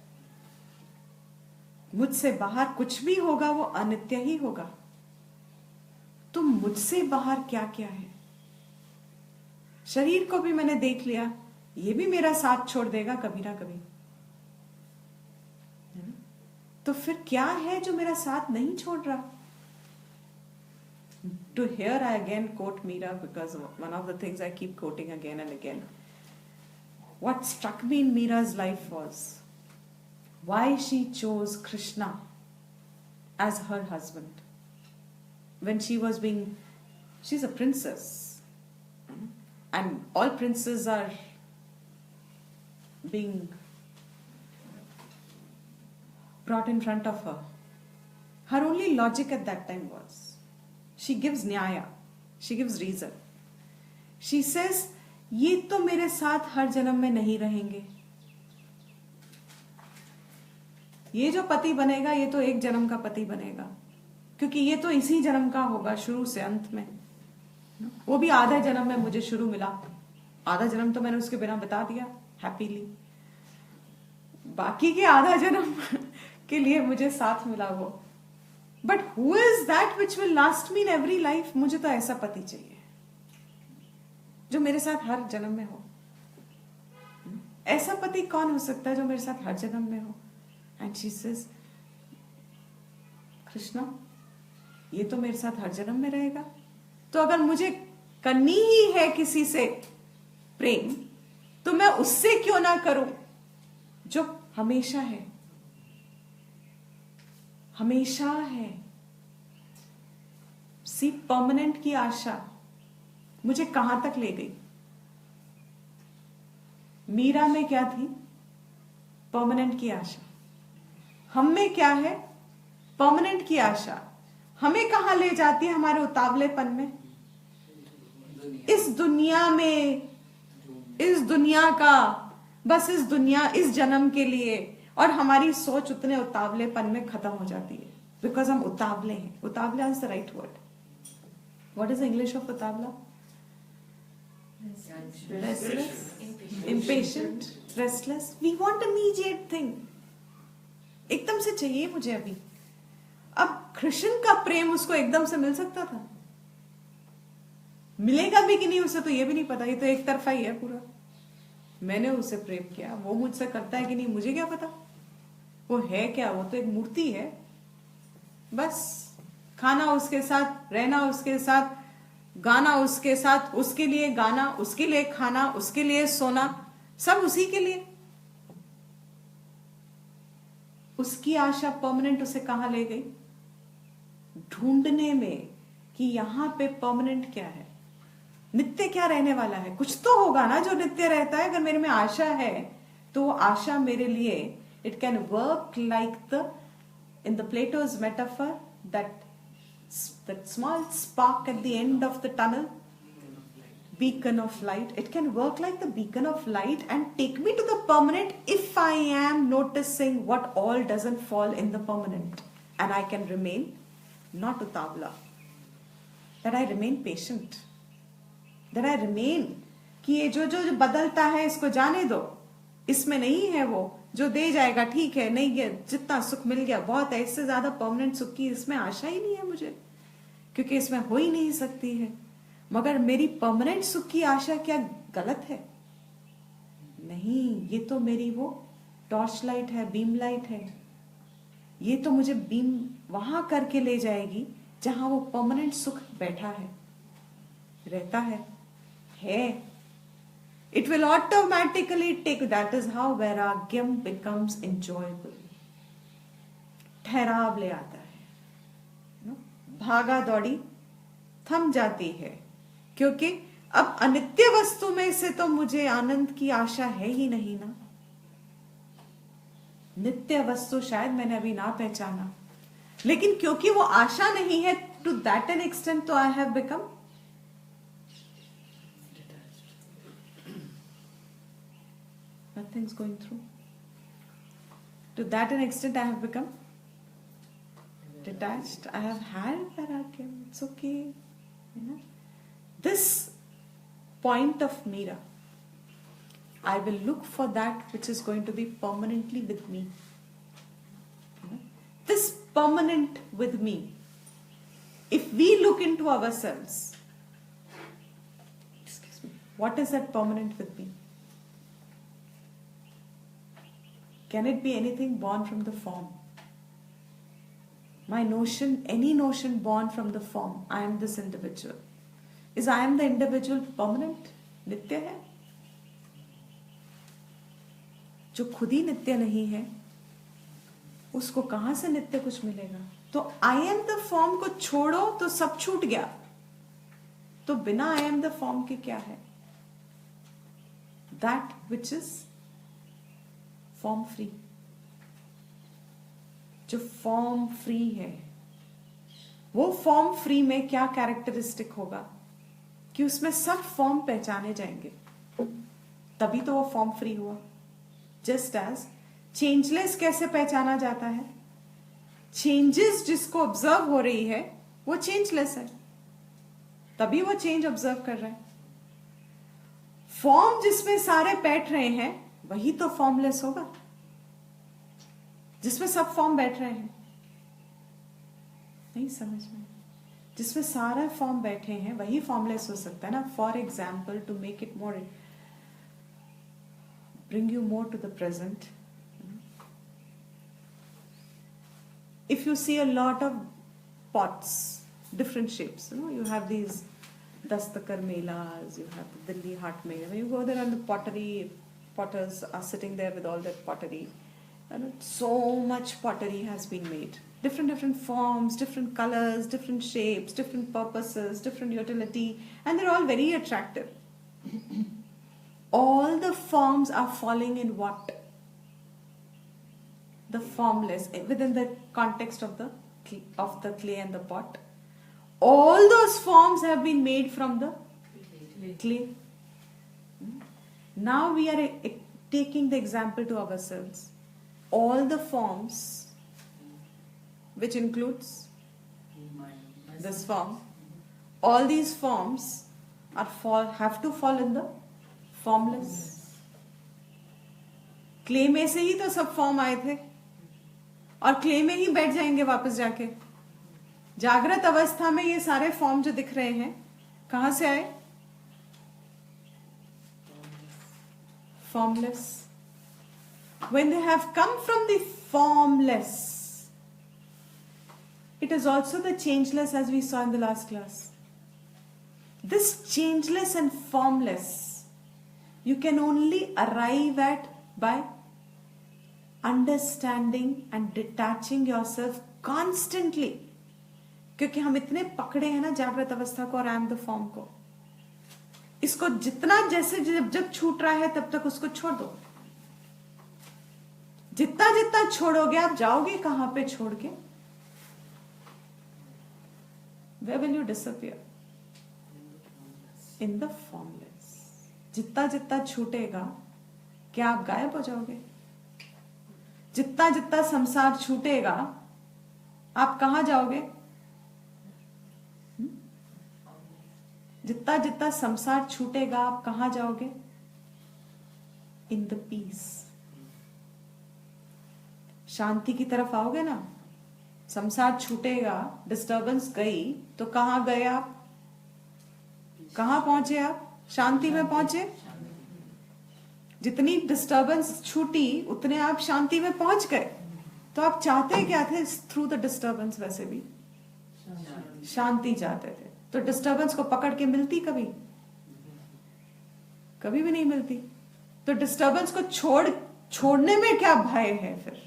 मुझसे बाहर कुछ भी होगा वो अनित्य ही होगा. तो मुझसे बाहर क्या क्या है? शरीर को भी मैंने देख लिया, ये भी मेरा साथ छोड़ देगा कभी ना कभी. तो फिर क्या है जो मेरा साथ नहीं छोड़ रहा? To here I again quote Meera, because one of the things I keep quoting again and again. What struck me in Meera's life was why she chose Krishna as her husband. When she's a princess, and all princes are being brought in front of her. Her only logic at that time was, she gives न्याय, she gives reason. She says, ये तो मेरे साथ हर जन्म में नहीं रहेंगे. ये जो पति बनेगा ये तो एक जन्म का पति बनेगा, क्योंकि ये तो इसी जन्म का होगा शुरू से अंत में. वो भी आधा जन्म में मुझे शुरू मिला, आधा जन्म तो मैंने उसके बिना बता दिया हैप्पीली. बाकी के आधा जन्म के लिए मुझे साथ मिला वो. But who is that which will last me in every life? मुझे तो ऐसा पति चाहिए जो मेरे साथ हर जन्म में हो. ऐसा पति कौन हो सकता है जो मेरे साथ हर जन्म में हो? एंड शी सेज, कृष्णा ये तो मेरे साथ हर जन्म में रहेगा. तो अगर मुझे करनी ही है किसी से प्रेम, तो मैं उससे क्यों ना करूं जो हमेशा है, हमेशा है. सी परमानेंट की आशा मुझे कहां तक ले गई. मीरा में क्या थी? परमानेंट की आशा. हम में क्या है? परमानेंट की आशा. हमें कहां ले जाती है? हमारे उतावलेपन में. इस दुनिया में, इस दुनिया का, बस इस दुनिया, इस जन्म के लिए. और हमारी सोच उतने उतावलेपन में खत्म हो जाती है, बिकॉज हम उतावले हैं. उतावला is the right word. What is English of उतावला? Restless, impatient, restless. We want immediate thing. एकदम से चाहिए मुझे अभी. अब कृष्ण का प्रेम उसको एकदम से मिल सकता था? मिलेगा भी कि नहीं उसे तो ये भी नहीं पता. ये तो एक तरफा ही है पूरा. मैंने उसे प्रेम किया, वो मुझसे करता है कि नहीं मुझे क्या पता. वो है क्या? वो तो एक मूर्ति है. बस खाना उसके साथ, रहना उसके साथ, गाना उसके साथ, उसके लिए गाना, उसके लिए खाना, उसके लिए सोना, सब उसी के लिए. उसकी आशा परमानेंट उसे कहां ले गई? ढूंढने में कि यहां पे परमानेंट क्या है, नित्य क्या रहने वाला है. कुछ तो होगा ना जो नित्य रहता है. अगर मेरे में आशा है तो वो आशा मेरे लिए, it can work like the, in the Plato's metaphor, that small spark at the end of the tunnel, beacon of light. It can work like the beacon of light and take me to the permanent if I am noticing what all doesn't fall in the permanent, and I can remain not utavla, that I remain patient, that I remain कि ये जो जो बदलता है इसको जाने दो, इसमें नहीं है वो, जो दे जाएगा ठीक है, नहीं है जितना सुख मिल गया बहुत है, इससे ज्यादा परमानेंट सुख की इसमें आशा ही नहीं है मुझे, क्योंकि इसमें हो ही नहीं सकती है. मगर मेरी परमानेंट सुख की आशा क्या गलत है? नहीं, ये तो मेरी वो टॉर्च लाइट है, बीम लाइट है. ये तो मुझे बीम वहां करके ले जाएगी जहां वो परमानेंट सुख बैठा है, रहता है. It will automatically take. That is how vairagyam becomes enjoyable. ठहराव ले आता है, भागा दौड़ी थम जाती है, क्योंकि अब अनित्य वस्तु में से तो मुझे आनंद की आशा है ही नहीं ना. नित्य वस्तु शायद मैंने अभी ना पहचाना, लेकिन क्योंकि वो आशा नहीं है, टू दैट एन एक्सटेंट तो I have become nothing's going through. To that an extent I have become detached. I have had Vairagyam. It's okay. You know? This point of Mira, I will look for that which is going to be permanently with me. You know? This permanent with me. If we look into ourselves, excuse me, what is that permanent with me? Can it be anything born from the form? My notion, any notion born from the form, I am this individual. Is I am the individual permanent? नित्य है? जो खुद ही नित्य नहीं है, उसको कहां से नित्य कुछ मिलेगा? तो आई एम द फॉर्म को छोड़ो तो सब छूट गया. तो बिना आई एम द फॉर्म के क्या है? That which is form free. जो फॉर्म फ्री है, वो फॉर्म फ्री में क्या कैरेक्टरिस्टिक होगा कि उसमें सब फॉर्म पहचाने जाएंगे. तभी तो वो फॉर्म फ्री हुआ. जस्ट एज चेंजलेस कैसे पहचाना जाता है? चेंजेस जिसको ऑब्जर्व हो रही है वो चेंजलेस है, तभी वो चेंज ऑब्जर्व कर रहा है. फॉर्म जिसमें सारे बैठ रहे हैं वही तो फॉर्मलेस होगा, जिसमें सब फॉर्म बैठ रहे हैं. नहीं समझ में? जिसमें सारे फॉर्म बैठे हैं वही फॉर्मलेस हो सकता है ना. For example, to make it more, bring you more to the present. If you see a lot of pots, different shapes, you have these Dastakar Melas, you have the Delhi Heart Mela. When you go there and the potters are sitting there with all that pottery. And so much pottery has been made. Different forms, different colors, different shapes, different purposes, different utility, and they're all very attractive. All the forms are falling in what? The formless, within the context of the clay and the pot. All those forms have been made from the clay. Now we are taking the example to ourselves. All the forms, which includes this form, all these forms have to fall in the formless. Clay में से ही तो सब form आए थे और clay में ही बैठ जाएंगे वापस जाके. जागृत अवस्था में ये सारे फॉर्म जो दिख रहे हैं कहां से आए? Formless. When they have come from the formless, it is also the changeless, as we saw in the last class. This changeless and formless you can only arrive at by understanding and detaching yourself constantly. क्योंकि हम इतने पकड़े हैं ना जागृत अवस्था को और आई एम द फॉर्म को. इसको जितना जैसे जब छूट रहा है तब तक उसको छोड़ दो. जितना जितना छोड़ोगे आप जाओगे कहां पे छोड़ के? Where will you disappear? In the formless. जितना जितना छूटेगा क्या आप गायब हो जाओगे? जितना जितना संसार छूटेगा आप कहां जाओगे? जितना जितना संसार छूटेगा आप कहां जाओगे? In the piece. शांति की तरफ आओगे ना. संसार छूटेगा, डिस्टर्बेंस गई तो कहां गए आप? कहां पहुंचे आप? शांति में पहुंचे. जितनी डिस्टर्बेंस छूटी उतने आप शांति में पहुंच गए. तो आप चाहते क्या थे थ्रू द डिस्टर्बेंस? वैसे भी शांति चाहते थे. तो डिस्टर्बेंस को पकड़ के मिलती कभी? कभी भी नहीं मिलती. तो डिस्टर्बेंस को छोड़ने में क्या भय है फिर?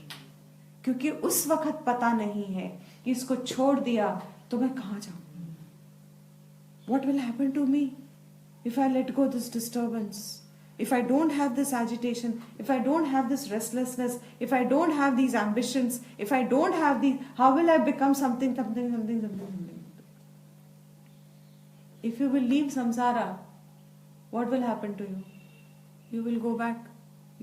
क्योंकि उस वक्त पता नहीं है कि इसको छोड़ दिया तो मैं कहां जाऊं. What will happen to me if I let go this disturbance? If I don't have this agitation, if I don't have this restlessness, if I don't have these ambitions, if I don't have these, how will I become something? If you will leave samsara, what will happen to you? You will go back.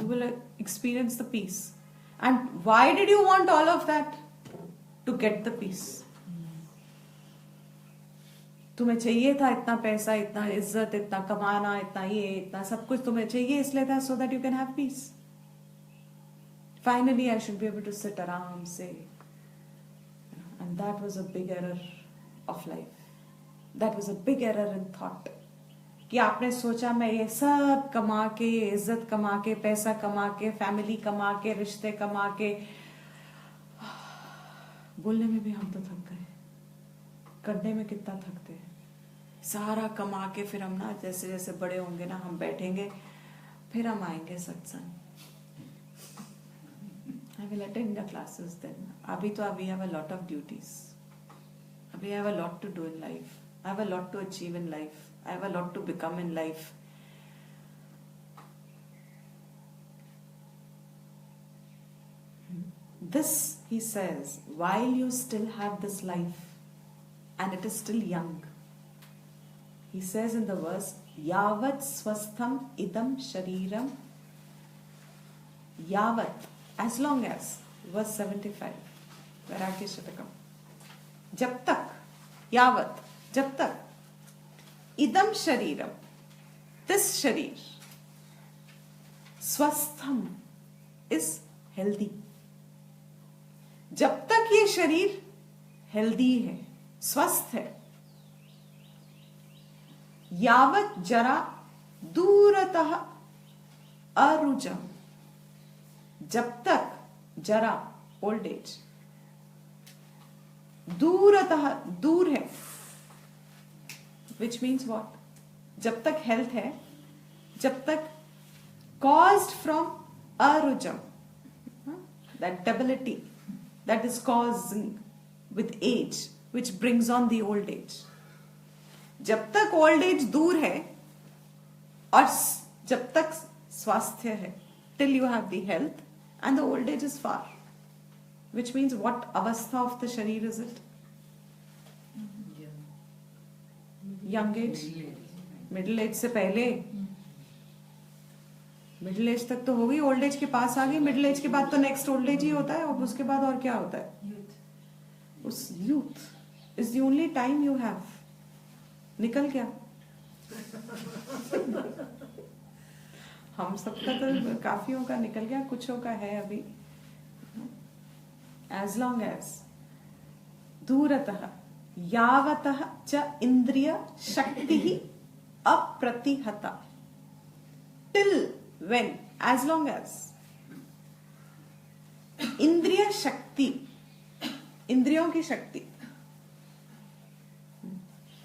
You will experience the peace. And why did you want all of that? To get the peace. तुम्हें चाहिए था इतना पैसा, इतना इज्जत, इतना कमाना, इतना ये, इतना सब कुछ तुम्हें चाहिए इसलिए था, so that you can have peace. Finally, I should be able to sit around, say, and that was a big error of life. That was a big error in thought. कि आपने सोचा मैं ये सब कमा के, ये इज्जत कमा के, पैसा कमा के, फैमिली कमा के, रिश्ते कमा के, बोलने में भी हम तो थक गए, करने में कितना थकते हैं. सारा कमा के फिर हम ना जैसे जैसे बड़े होंगे ना हम बैठेंगे, फिर हम आएंगे सत्संग. I will attend the classes then. अभी तो we have a lot of duties. We have a lot to do in life. I have a lot to achieve in life. I have a lot to become in life. This, he says, while you still have this life and it is still young, he says in the verse, Yavat swastham idam shariram, Yavat, as long as, verse 75, Vairagya Shatakam, जब तक, यावत, जब तक, idam shariram, this sharir, swastham is healthy. जब तक ये शरीर healthy है, स्वस्थ है, यावत जरा दूरतः अरुजम, जब तक जरा ओल्ड एज दूरतः दूर है, विच मीन्स वॉट, जब तक हेल्थ है, जब तक caused from arujam, that debility that is causing with age, which brings on the old age. जब तक old age दूर है और जब तक स्वास्थ्य है, till you have the health and the old age is far, which means what अवस्था of the शरीर is it? Young age, middle age से पहले, मिडिल एज तक तो हो गई, ओल्ड एज के पास आ गई, मिडिल एज के बाद तो नेक्स्ट ओल्ड एज ही होता है, और उसके बाद और क्या होता है? उस youth is the only time you have. निकल गया. हम सबका तो काफियों का निकल गया, कुछों का है अभी. एज लॉन्ग एज दूरतः यावतः च इंद्रिय शक्ति ही अप्रतिहता, till when, as long as इंद्रिय शक्ति, इंद्रियों की शक्ति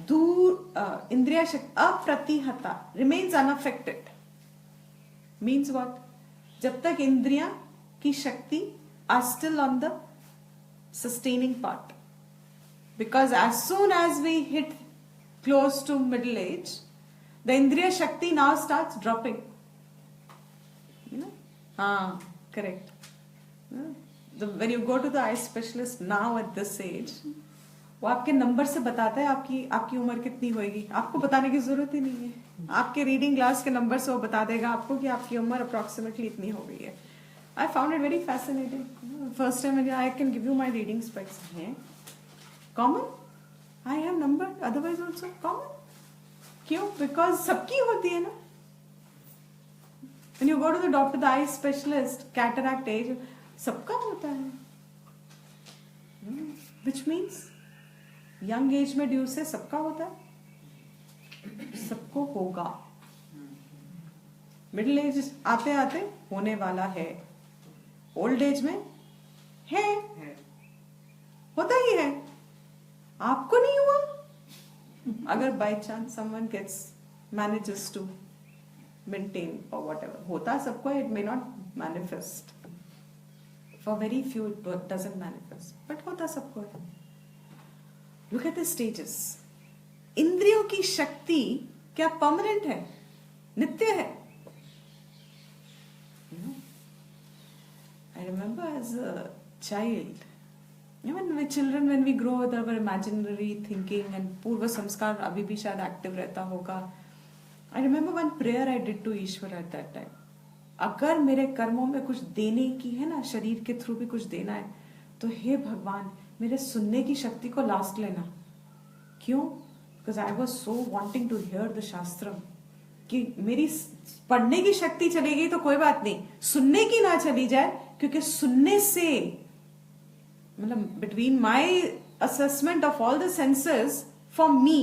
दूर, इंद्रिय शक्ति अप्रतिहता, remains unaffected, means what? जब तक इंद्रियां की शक्ति are still on the sustaining part, because as soon as we hit close to middle age, the indriya shakti now starts dropping. You know? Correct. When you go to the eye specialist now at this age, वो आपके number से बताता है आपकी उम्र कितनी होगी. आपको बताने की जरूरत ही नहीं है. आपके रीडिंग ग्लास के नंबर से वो बता देगा आपको कि आपकी उम्र अप्रोक्सीमेटली इतनी हो गई है. I found it very fascinating. First time I can give you my reading specs. Common? I have number. Otherwise also common. क्यों? Because सबकी होती है ना. When you go to the doctor, the eye specialist, cataract age, सबका होता है. Which means young age में due से सबका होता है, सबको होगा. मिडिल एज आते आते होने वाला है, ओल्ड एज में है, होता ही है. आपको नहीं हुआ अगर by chance someone gets manages to maintain और व्हाटएवर. होता सबको है, it may not manifest, for very few it doesn't manifest, but होता सबको है. Look at the stages. इंद्रियों की शक्ति क्या परमानेंट है, नित्य है? I remember as a child, even with children, when we grow with our imaginary thinking and पूर्व संस्कार अभी भी शायद एक्टिव रहता होगा. I remember one prayer I did to Ishwar at that time. अगर मेरे कर्मों में कुछ देने की है ना, शरीर के थ्रू भी कुछ देना है, तो हे भगवान मेरे सुनने की शक्ति को लास्ट लेना। क्यों? Because I was so wanting to hear the shastram कि मेरी पढ़ने की शक्ति चली गई तो कोई बात नहीं, सुनने की ना चली जाए, क्योंकि सुनने से मतलब between my assessment of all the senses, for me,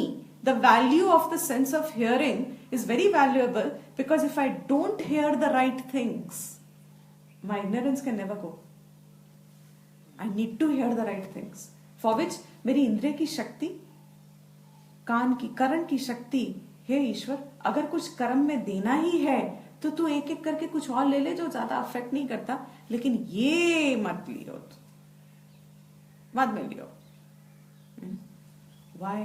the value of the sense of hearing is very valuable, because if I don't hear the right things, my ignorance can never go. I need to hear the right things, for which मेरी इंद्रिय की शक्ति, कान की, करण की शक्ति, हे ईश्वर, अगर कुछ कर्म में देना ही है तो तू एक एक करके कुछ और ले ले जो ज्यादा अफेक्ट नहीं करता, लेकिन ये मत लियो, बाद में लियो। Why?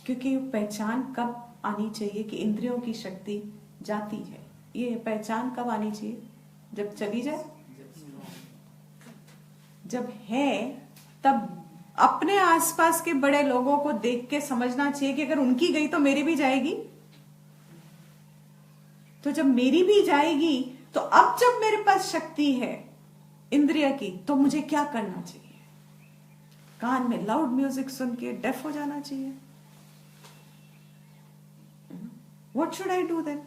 क्योंकि पहचान कब आनी चाहिए कि इंद्रियों की शक्ति जाती है। ये पहचान कब आनी चाहिए? जब चली जाए। जब है तब अपने आसपास के बड़े लोगों को देख के समझना चाहिए कि अगर उनकी गई तो मेरी भी जाएगी। तो जब मेरी भी जाएगी तो अब जब मेरे पास शक्ति है इंद्रिय की, तो मुझे क्या करना चाहिए? कान में लाउड म्यूजिक सुन के डेफ हो जाना चाहिए? What should I do then?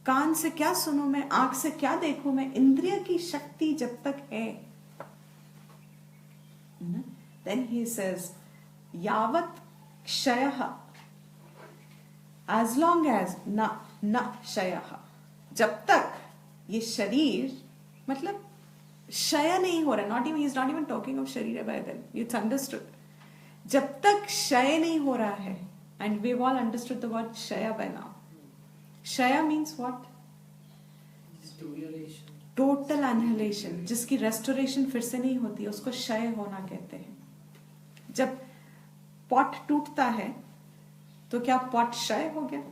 कान से क्या सुनूं मैं, आंख से क्या देखूं मैं? इंद्रिय की शक्ति जब तक है, then he says, यावत क्षयः, as long as न क्षयः, जब तक ये शरीर मतलब क्षय नहीं हो रहा, not even, he is not even talking of शरीर बाय देन, इट्स अंडरस्टूड, जब तक क्षय नहीं हो रहा है, and we all understood the word क्षय बाय नाउ। क्षय मीन्स व्हाट? टोटल एनिहिलेशन, जिसकी रेस्टोरेशन फिर से नहीं होती, उसको क्षय होना कहते हैं। जब पॉट टूटता है तो क्या पॉट क्षय हो गया?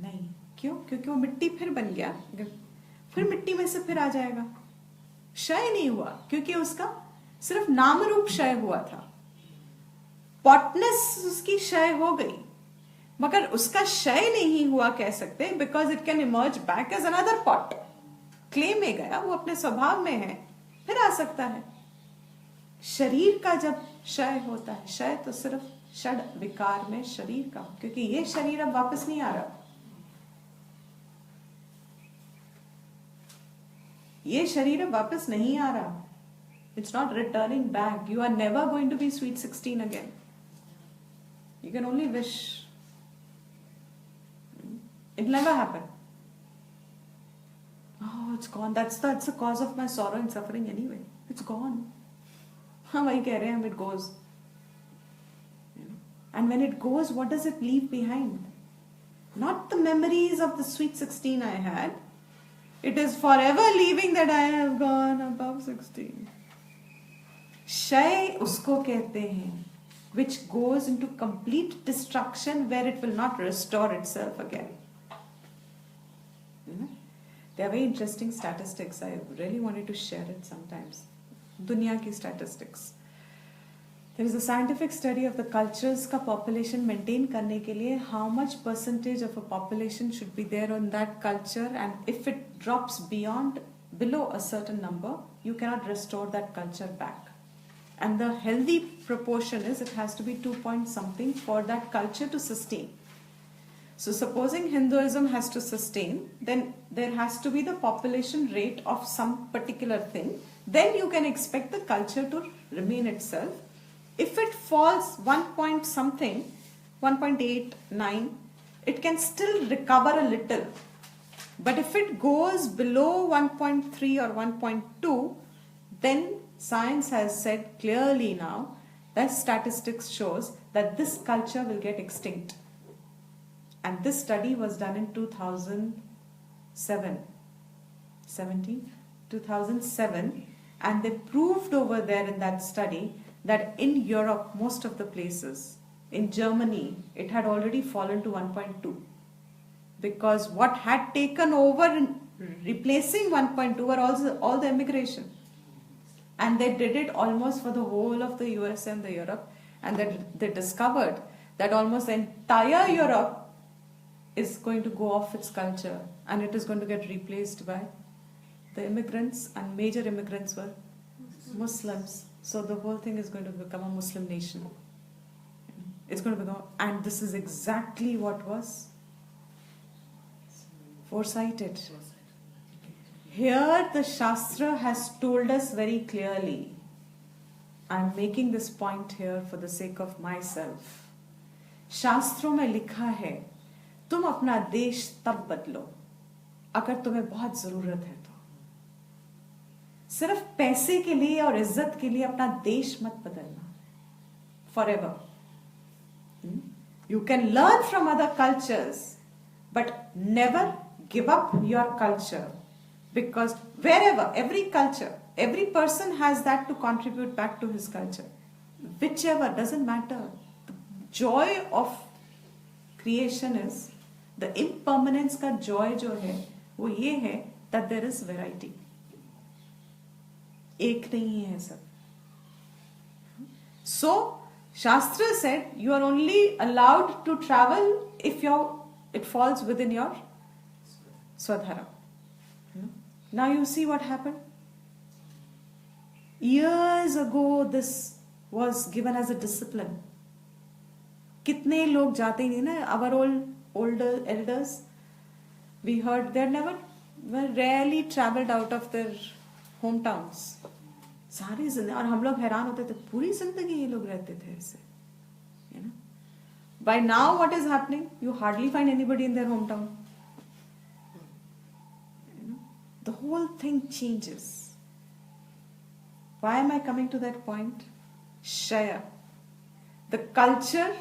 नहीं। क्यों? क्योंकि वो मिट्टी फिर बन गया, फिर मिट्टी में से फिर आ जाएगा। क्षय नहीं हुआ, क्योंकि उसका सिर्फ नाम रूप क्षय हुआ था। पॉटनेस उसकी क्षय हो गई, मगर उसका क्षय नहीं हुआ कह सकते, because it can emerge back as another pot. Clay में गया, वो अपने स्वभाव में है, फिर आ सकता है। शरीर का जब क्षय होता है, क्षय तो सिर्फ षड विकार में शरीर का, क्योंकि ये शरीर अब वापस नहीं आ रहा, ये शरीर अब वापस नहीं आ रहा। It's not returning back. You are never going to be sweet 16 again. You can only wish, it never happen. Oh, it's gone. That's the cause of my sorrow and suffering anyway. It's gone. हाँ, वही कह रहे हैं हम, it goes. And when it goes, what does it leave behind? Not the memories of the sweet 16 I had. It is forever leaving that I have gone above 16. क्षय उसको कहते हैं which goes into complete destruction, where it will not restore itself again. They are very interesting statistics. I really wanted to share it sometimes. दुनिया की statistics. There is a scientific study of the cultures का population maintain करने के लिए how much percentage of a population should be there on that culture, and if it drops below a certain number, you cannot restore that culture back. And the healthy proportion is it has to be 2 point something for that culture to sustain. So supposing Hinduism has to sustain, then there has to be the population rate of some particular thing. Then you can expect the culture to remain itself. If it falls 1 point something, 1.89, it can still recover a little. But if it goes below 1.3 or 1.2, then science has said clearly now that statistics shows that this culture will get extinct. And this study was done in 2007, and they proved over there in that study that in Europe, most of the places, in Germany, it had already fallen to 1.2, because what had taken over in replacing 1.2 were also all the immigration, and they did it almost for the whole of the US and the Europe, and they discovered that almost the entire Europe is going to go off its culture, and it is going to get replaced by the immigrants, and major immigrants were Muslims. So the whole thing is going to become a Muslim nation. It's going to become, and this is exactly what was foresighted. Here the Shastra has told us very clearly. I'm making this point here for the sake of myself. शास्त्रों में लिखा है तुम अपना देश तब बदलो अगर तुम्हें बहुत जरूरत है तो. सिर्फ पैसे के लिए और इज्जत के लिए अपना देश मत बदलना. Forever. You can learn from other cultures, but never give up your culture. Because wherever, every culture, every person has that to contribute back to his culture. Whichever, doesn't matter. The joy of creation is, the impermanence का joy जो है, वो ये है that there is variety. एक नहीं है सब. So, Shastra said you are only allowed to travel if it falls within your Swadhara. Now you see what happened. Years ago this was given as a discipline. कितने लोग जाते ही नहीं ना. Our older elders, we heard they were rarely travelled out of their hometowns. सारी जिंदगी, और हम लोग हैरान होते थे पूरी जिंदगी ये लोग रहते थे ऐसे. By now what is happening? You hardly find anybody in their hometown. The whole thing changes. Why am I coming to that point? Shaya. The culture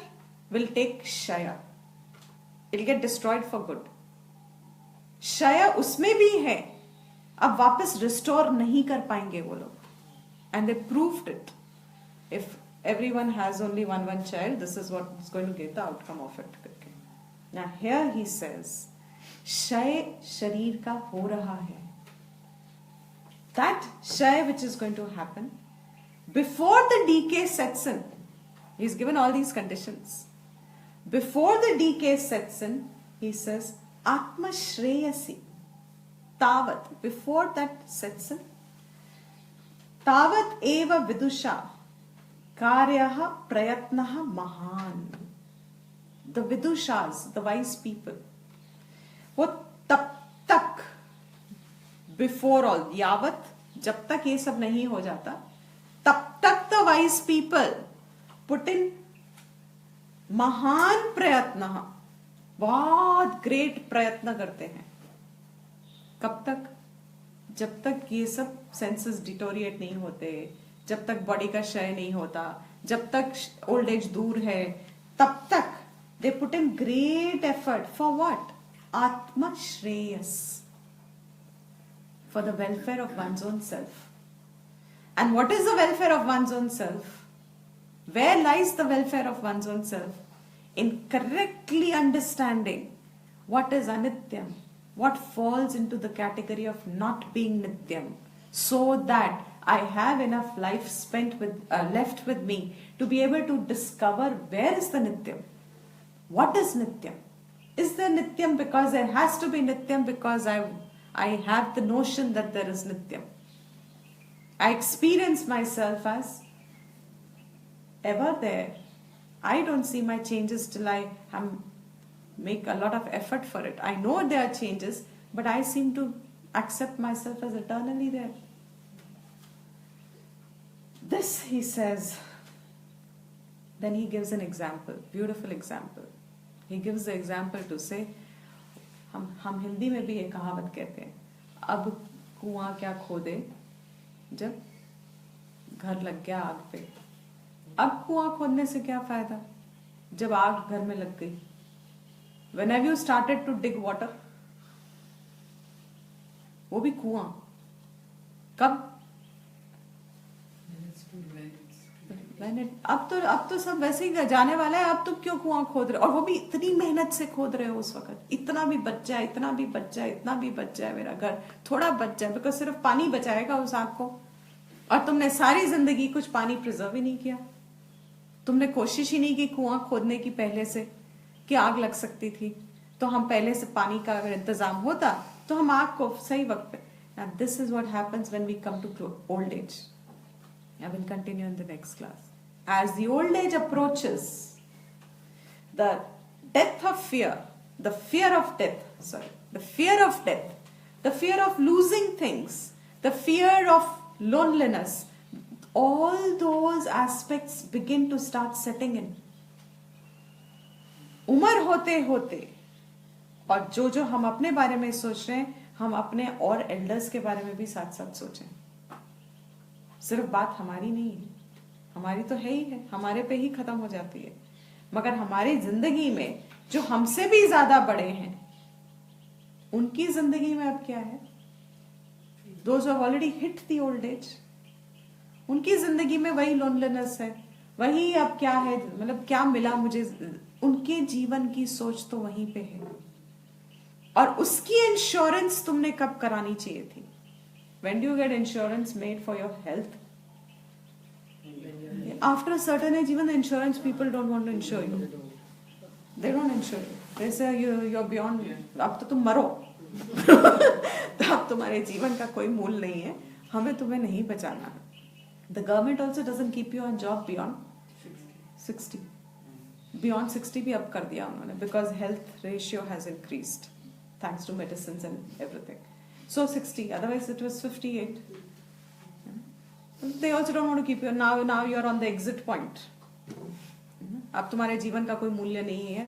will take Shaya. It will get destroyed for good. Shaya उसमें भी है. अब वापस restore नहीं कर पाएंगे वो लोग. And they proved it. If everyone has only one child, this is what is going to get the outcome of it. Now here he says, Shay sharir ka ho raha hai. That Shay which is going to happen, before the decay sets in, he's given all these conditions. Before the decay sets in, he says, Atma Shreyasi. Tavat. Before that sets in, Tavat eva vidusha karyaha prayatnaha mahan. The vidushas, the wise people, वो तब तक, before all, यावत, जब तक ये सब नहीं हो जाता, तब तक the wise people put in महान प्रयत्न, बहुत great प्रयत्न करते हैं. कब तक? जब तक ये सब सेंसेस डिटोरिएट नहीं होते, जब तक बॉडी का क्षय नहीं होता, जब तक ओल्ड एज दूर है, तब तक they put in great effort for what? Atma Shreyas. For the welfare of one's own self. And what is the welfare of one's own self? Where lies the welfare of one's own self? In correctly understanding what is anityam, what falls into the category of not being nityam, so that I have enough life spent with left with me to be able to discover where is the nityam. What is nityam? Is there nityam because there has to be nityam because I have the notion that there is nityam? I experience myself as ever there. I don't see my changes till I make a lot of effort for it. I know there are changes, but I seem to accept myself as eternally there. This, he says, then he gives an example, beautiful example. He gives the example to say, हम हिंदी में भी ये कहावत कहते हैं, अब कुआं क्या खोदे जब घर लग गया आग पे. अब कुआं खोदने से क्या फायदा जब आग घर में लग गई. When have you started to dig water? वो भी कुआं. कब? अब तो सब वैसे ही जाने वाला है. अब तुम क्यों कुआं खोद रहे हो, और वो भी इतनी मेहनत से खोद रहे हो उस वक्त. इतना भी बच जाए, इतना भी बच जाए, इतना भी बच जाए, मेरा घर थोड़ा बच जाए, बिकॉज सिर्फ पानी बचाएगा उस आग को. और तुमने सारी जिंदगी कुछ पानी प्रिजर्व ही नहीं किया. तुमने कोशिश ही नहीं की कुआं खोदने की पहले से कि आग लग सकती थी. तो हम पहले से पानी का अगर इंतजाम होता तो हम आग को सही वक्त पे. Now this is what happens when we come to old age. I will continue in the next class. As the old age approaches, the death of fear, the fear of death, the fear of losing things, the fear of loneliness, all those aspects begin to start setting in. उम्र होते होते, और जो हम अपने बारे में सोच रहे हैं, हम अपने और एल्डर्स के बारे में भी साथ साथ सोचें. सिर्फ बात हमारी नहीं है, हमारी तो है ही है, हमारे पे ही खत्म हो जाती है, मगर हमारी जिंदगी में जो हमसे भी ज्यादा बड़े हैं, उनकी जिंदगी में अब क्या है? Those who have already hit the old age, उनकी जिंदगी में वही लोनलीनेस है, वही अब क्या है, मतलब क्या मिला मुझे, उनके जीवन की सोच तो वहीं पे है. और उसकी इंश्योरेंस तुमने कब करानी चाहिए थी? When do you get insurance made for your health? After a certain age, even the insurance people don't want to insure you. They don't insure you. They say you're beyond. अब तो तुम मरो. तो अब तुम्हारे जीवन का कोई मूल नहीं है, हमें तुम्हें नहीं बचाना. The government also doesn't keep you on job beyond 60. Beyond 60 भी अब कर दिया उन्होंने, because health ratio has increased thanks to medicines and everything. So 60, otherwise it was 58. They also don't want to keep you. Now you're on the exit point. अब तुम्हारे जीवन का कोई मूल्य नहीं है.